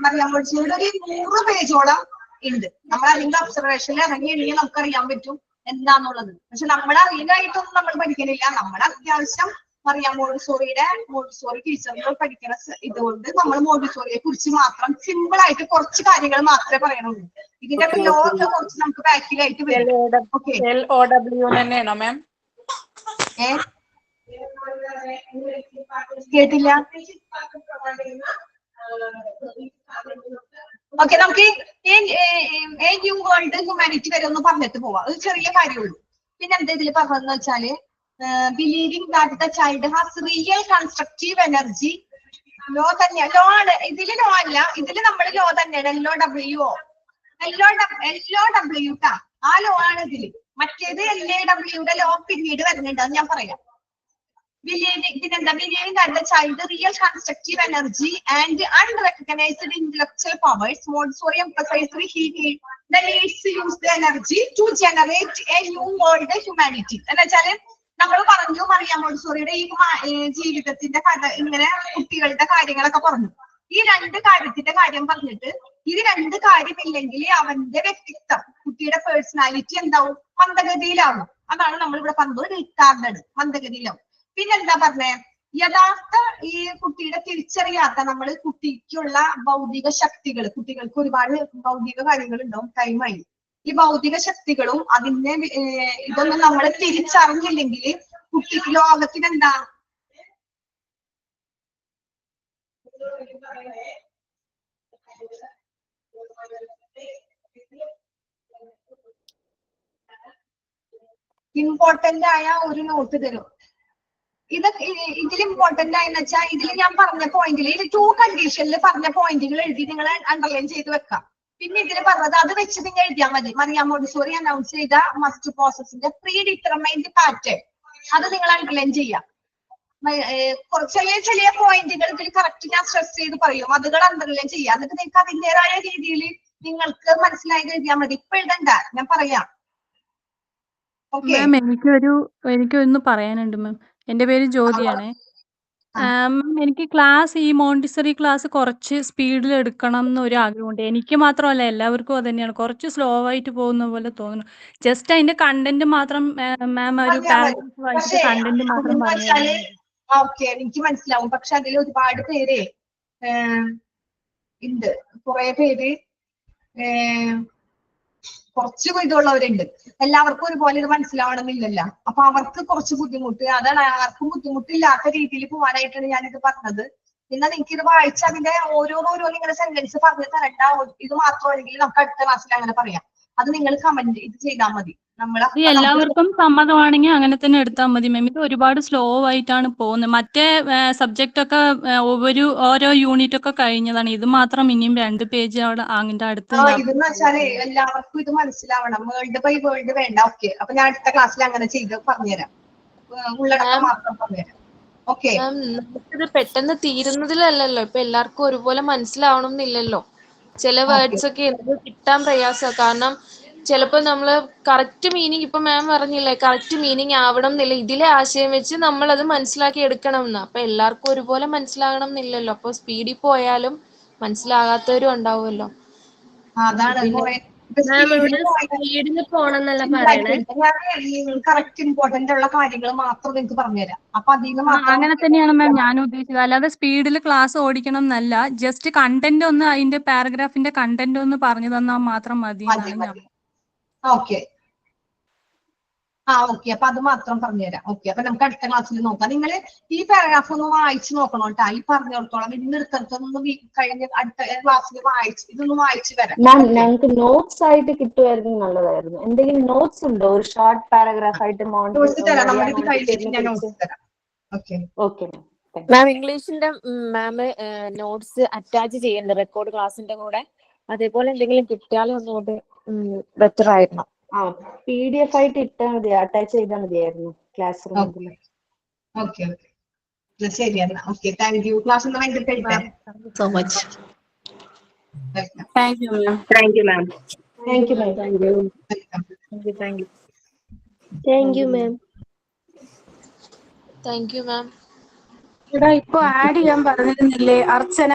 മറിയാം മോണ്ടിസോറിയുടെ ഒരു 100 പേജോളം ഉണ്ട്. നമ്മൾ അതിന്റെ ഒബ്സർവേഷനിൽ ഇറങ്ങിയെങ്കിൽ നമുക്ക് അറിയാൻ പറ്റും എന്താന്നുള്ളത്. പക്ഷെ നമ്മൾ അറിയാനായിട്ടൊന്നും നമ്മൾ പഠിക്കണില്ല. നമ്മൾ അത്യാവശ്യം മറിയാം മോണ്ടിസോറി ടീച്ചറുകൾ പഠിക്കുന്ന ഇതുകൊണ്ട് നമ്മൾ മോണ്ടിസോറിയെ കുറിച്ച് മാത്രം സിമ്പിൾ ആയിട്ട് കുറച്ച് കാര്യങ്ങൾ മാത്രമേ പറയണുള്ളൂ. ഇതിന്റെ ലോ ഒക്കെ കുറച്ച് നമുക്ക് ബാക്കിലായിട്ട് വരും. ഓക്കെ,
LOW തന്നെയാണോ മാം?
കേട്ടില്ല? ഓക്കെ, നമുക്ക് ന്യൂ വേൾഡ് ഹ്യൂമാനിറ്റി വരെ ഒന്ന് പറഞ്ഞിട്ട് പോവാം. അത് ചെറിയ കാര്യമുള്ളൂ. പിന്നെ എന്താ ഇതിൽ പറഞ്ഞതെന്ന് വെച്ചാല് believing that the child has real constructive energy. Law തന്നെയാ, ലോ ആണ് ഇതില്, ലോ അല്ല ഇതില് നമ്മൾ ലോ തന്നെയാണ്. LOW ട്ടാ. ആ ലോ ആണ് ഇതില്. മറ്റേത് LAWയുടെ ലോ പിന്നീട് വരുന്നുണ്ട്, അത് ഞാൻ പറയാം. Believing that the child real constructive energy and unrecognized intellectual powers, Montessori emphasized the needs to use the energy to generate a new world humanity. എന്നുവെച്ചാല് നമ്മൾ പറഞ്ഞു മറിയാം മോണ്ടിസോറിയുടെ ഈ ജീവിതത്തിന്റെ കഥ, ഇങ്ങനെ കുട്ടികളുടെ കാര്യങ്ങളൊക്കെ പറഞ്ഞു. ഈ 2 കാര്യത്തിന്റെ കാര്യം പറഞ്ഞിട്ട് ഇത് 2 കാര്യമില്ലെങ്കിൽ അവന്റെ വ്യക്തിത്വം, കുട്ടിയുടെ പേഴ്സണാലിറ്റി എന്താവും? മന്ദഗതിയിലാവും. അതാണ് നമ്മൾ ഇവിടെ പറഞ്ഞത്, റിട്ടാർഡഡ്, മന്ദഗതിയിലാവും. പിന്നെന്താ പറഞ്ഞേ? യഥാർത്ഥ ഈ കുട്ടിയുടെ തിരിച്ചറിയാത്ത നമ്മൾ കുട്ടിക്കുള്ള ഭൗതിക ശക്തികൾ, കുട്ടികൾക്ക് ഒരുപാട് ഭൗതിക കാര്യങ്ങൾ ഉണ്ടാവും, ടൈമായി. ഈ ഭൗതിക ശക്തികളും അതിന്റെ ഇതൊന്നും നമ്മൾ തിരിച്ചറിഞ്ഞില്ലെങ്കിൽ കുട്ടിക്ക് ലോകത്തിന് എന്താ ഇമ്പോർട്ടന്റ് ആയ ഒരു നോട്ട് തരും. ഇതിൽ ഇമ്പോർട്ടന്റ് ആയെന്ന് വെച്ചാൽ ഇതിൽ ഞാൻ പറഞ്ഞ പോയിന്റിൽ 2 കണ്ടീഷനിൽ പറഞ്ഞ പോയിന്റുകൾ എഴുതി നിങ്ങൾ അണ്ടർലൈൻ ചെയ്ത് വെക്കാം. പിന്നെ ഇതിൽ പറഞ്ഞത് അത് വെച്ച് നിങ്ങൾ എഴുതിയാൽ മതി. മറിയാം മോണ്ടിസോറി അനൗൺസ് ചെയ്ത മസ്റ്റ് പ്രോസസിന്റെ പ്രീ ഡിറ്റർമൈൻഡ് പാറ്റേൺ അത് നിങ്ങൾ അണ്ടർലൈൻ ചെയ്യാം. ചെറിയ പോയിന്റുകൾ ഇതിൽ കറക്റ്റ് ഞാൻ സ്ട്രെസ് ചെയ്ത് പറയും, അതുകൾ അണ്ടർലൈൻ ചെയ്യാം. എന്നിട്ട് നിങ്ങൾക്ക് അതിൻ്റെതായ രീതിയിൽ നിങ്ങൾക്ക് മനസ്സിലായത് എഴുതിയാൽ മതി. ഇപ്പൊ എഴുതണ്ട, ഞാൻ പറയാം.
മാം എനിക്കൊന്ന് പറയാനുണ്ട് മാം. എൻ്റെ പേര് ജ്യോതിയാണേ. മാം എനിക്ക് ഈ മോണ്ടിസറി ക്ലാസ് കുറച്ച് സ്പീഡിൽ എടുക്കണം എന്നൊരു ആഗ്രഹമുണ്ട്. എനിക്ക് മാത്രമല്ല എല്ലാവർക്കും അത് തന്നെയാണ്. കുറച്ച് സ്ലോ ആയിട്ട് പോകുന്ന പോലെ തോന്നുന്നു. ജസ്റ്റ് അതിന്റെ കണ്ടന്റ് മാത്രം മാം ഒരു പാരഗ്രാഫ് വായിച്ചിട്ട് കണ്ടന്റ് മാത്രം പറഞ്ഞു.
ഓക്കെ, എനിക്ക് മനസ്സിലാവും. പക്ഷെ അതിൽ ഒരുപാട് പേര് ഉണ്ട്, കുറെ പേര് കുറച്ച് ഇതുള്ളവരുണ്ട്. എല്ലാവർക്കും ഒരുപോലെ ഇത് മനസ്സിലാവണമെന്നില്ലല്ലോ. അപ്പൊ അവർക്ക് കുറച്ച് ബുദ്ധിമുട്ട്, അതാണ് ആർക്കും ബുദ്ധിമുട്ടില്ലാത്ത രീതിയിൽ പോകാനായിട്ടാണ് ഞാനിത് പറഞ്ഞത്. പിന്നെ നിങ്ങൾക്ക് ഇത് വായിച്ച് അതിന്റെ ഓരോരോ നിങ്ങളുടെ സെന്റൻസ് പറഞ്ഞു തരണ്ട. ഇത് മാത്രമാണെങ്കിൽ നമുക്ക് അടുത്ത ക്ലാസ്സിൽ അങ്ങനെ പറയാം. അത് നിങ്ങൾ കമന്റ് ഇത് ചെയ്താൽ മതി.
എല്ലാവർക്കും സമ്മതമാണെങ്കിൽ അങ്ങനെ തന്നെ എടുത്താൽ മതി മാം. ഇത് ഒരുപാട് സ്ലോ ആയിട്ടാണ് പോകുന്നത്. മറ്റേ സബ്ജക്റ്റ് ഒക്കെ ഓരോ യൂണിറ്റ് ഒക്കെ കഴിഞ്ഞതാണ്. ഇത് മാത്രം ഇനിയും 2 പേജ് അതിന്റെ അടുത്ത്.
ഇതെന്ന് വെച്ചാല് എല്ലാവർക്കും ഇത് മനസ്സിലാവണം. വേൾഡ് ബൈ വേൾഡ് വേണ്ട. ഓക്കെ, അപ്പൊ ഞാൻ അടുത്ത ക്ലാസ്സിൽ അങ്ങനെ ചെയ്ത് പറഞ്ഞുതരാം. ഉള്ളടക്കം മാത്രം പറഞ്ഞുതരാം. ഓക്കെ,
നമുക്കിത് പെട്ടെന്ന് തീരുന്നതിലല്ലല്ലോ, ഇപ്പൊ എല്ലാവർക്കും ഒരുപോലെ മനസ്സിലാവണം എന്നില്ലല്ലോ. ചില വേർഡ്സ് ഒക്കെ എന്ത് കിട്ടാൻ പ്രയാസമാണ്. കാരണം ചിലപ്പോ നമ്മള് കറക്റ്റ് മീനിങ്, ഇപ്പൊ മാം പറഞ്ഞില്ലേ കറക്റ്റ് മീനിങ് ആവണം എന്നില്ല, ഇതിലെ ആശയം വെച്ച് നമ്മൾ അത് മനസ്സിലാക്കി എടുക്കണം എന്ന്. അപ്പൊ എല്ലാവർക്കും ഒരുപോലെ മനസ്സിലാകണം എന്നില്ലല്ലോ. അപ്പൊ സ്പീഡിൽ പോയാലും മനസ്സിലാകാത്തവരും ഉണ്ടാവുമല്ലോ.
സ്പീഡിന് പോണെന്നല്ല പറയണേ,
കറക്റ്റ് ഇമ്പോർട്ടന്റ് ഉള്ള കാര്യങ്ങൾ മാത്രം നിങ്ങൾക്ക് പറഞ്ഞുതരാം. അപ്പൊ
അങ്ങനെ തന്നെയാണ് മാം ഞാൻ ഉദ്ദേശിച്ചത്. അല്ലാതെ സ്പീഡിൽ ക്ലാസ് ഓടിക്കണം എന്നല്ല, ജസ്റ്റ് കണ്ടന്റ് ഒന്ന്, അതിന്റെ പാരഗ്രാഫിന്റെ കണ്ടന്റ് ഒന്ന് പറഞ്ഞു തന്നാൽ മാത്രം മതി.
ഓക്കെ, ഓക്കെ, അപ്പൊ അത് മാത്രം പറഞ്ഞുതരാം. ഓക്കെ, അപ്പൊ നമുക്ക് അടുത്ത ക്ലാസ്സിൽ നോക്കാം. നിങ്ങൾ ഈ പാരഗ്രാഫ് ഒന്ന് വായിച്ചു നോക്കണം കേട്ടോ. ഈ പറഞ്ഞോടത്തോളം ഇന്ന് എടുത്തൊന്ന് കഴിഞ്ഞ അടുത്ത ക്ലാസ്സിൽ ഇതൊന്ന് വായിച്ചു വരാം.
ഞങ്ങൾക്ക് നോട്ട്സ് ആയിട്ട് കിട്ടുമായിരുന്നു നല്ലതായിരുന്നു. എന്തെങ്കിലും നോട്ട്സ് ഉണ്ടോ? ഒരു ഷോർട്ട് പാരഗ്രാഫ് ആയിട്ട്
മാം ഇംഗ്ലീഷിന്റെ മാം നോട്ട്സ് അറ്റാച്ച് ചെയ്യുന്നുണ്ട് റെക്കോർഡ് ക്ലാസിന്റെ കൂടെ. അതേപോലെ എന്തെങ്കിലും കിട്ടിയാലും ഒന്നുകൂടി ബെറ്റർ ആയിരുന്നു.
PDF ആയിട്ട് ഇട്ടാൽ മതി, അറ്റാച്ച് ചെയ്താൽ മതിയായിരുന്നു ക്ലാസ് റൂമിൽ.
ഓക്കെ, ശരിയാണ്. Okay, thank you. ക്ലാസ് ഒന്ന് വൈകിട്ട്
so much.
Thank you ma'am.
Thank you ma'am.
Thank you ma'am. Thank you ma'am.
ഇവിടെ ഇപ്പൊ ആഡ് ചെയ്യാൻ പറഞ്ഞിരുന്നില്ലേ അർച്ചന?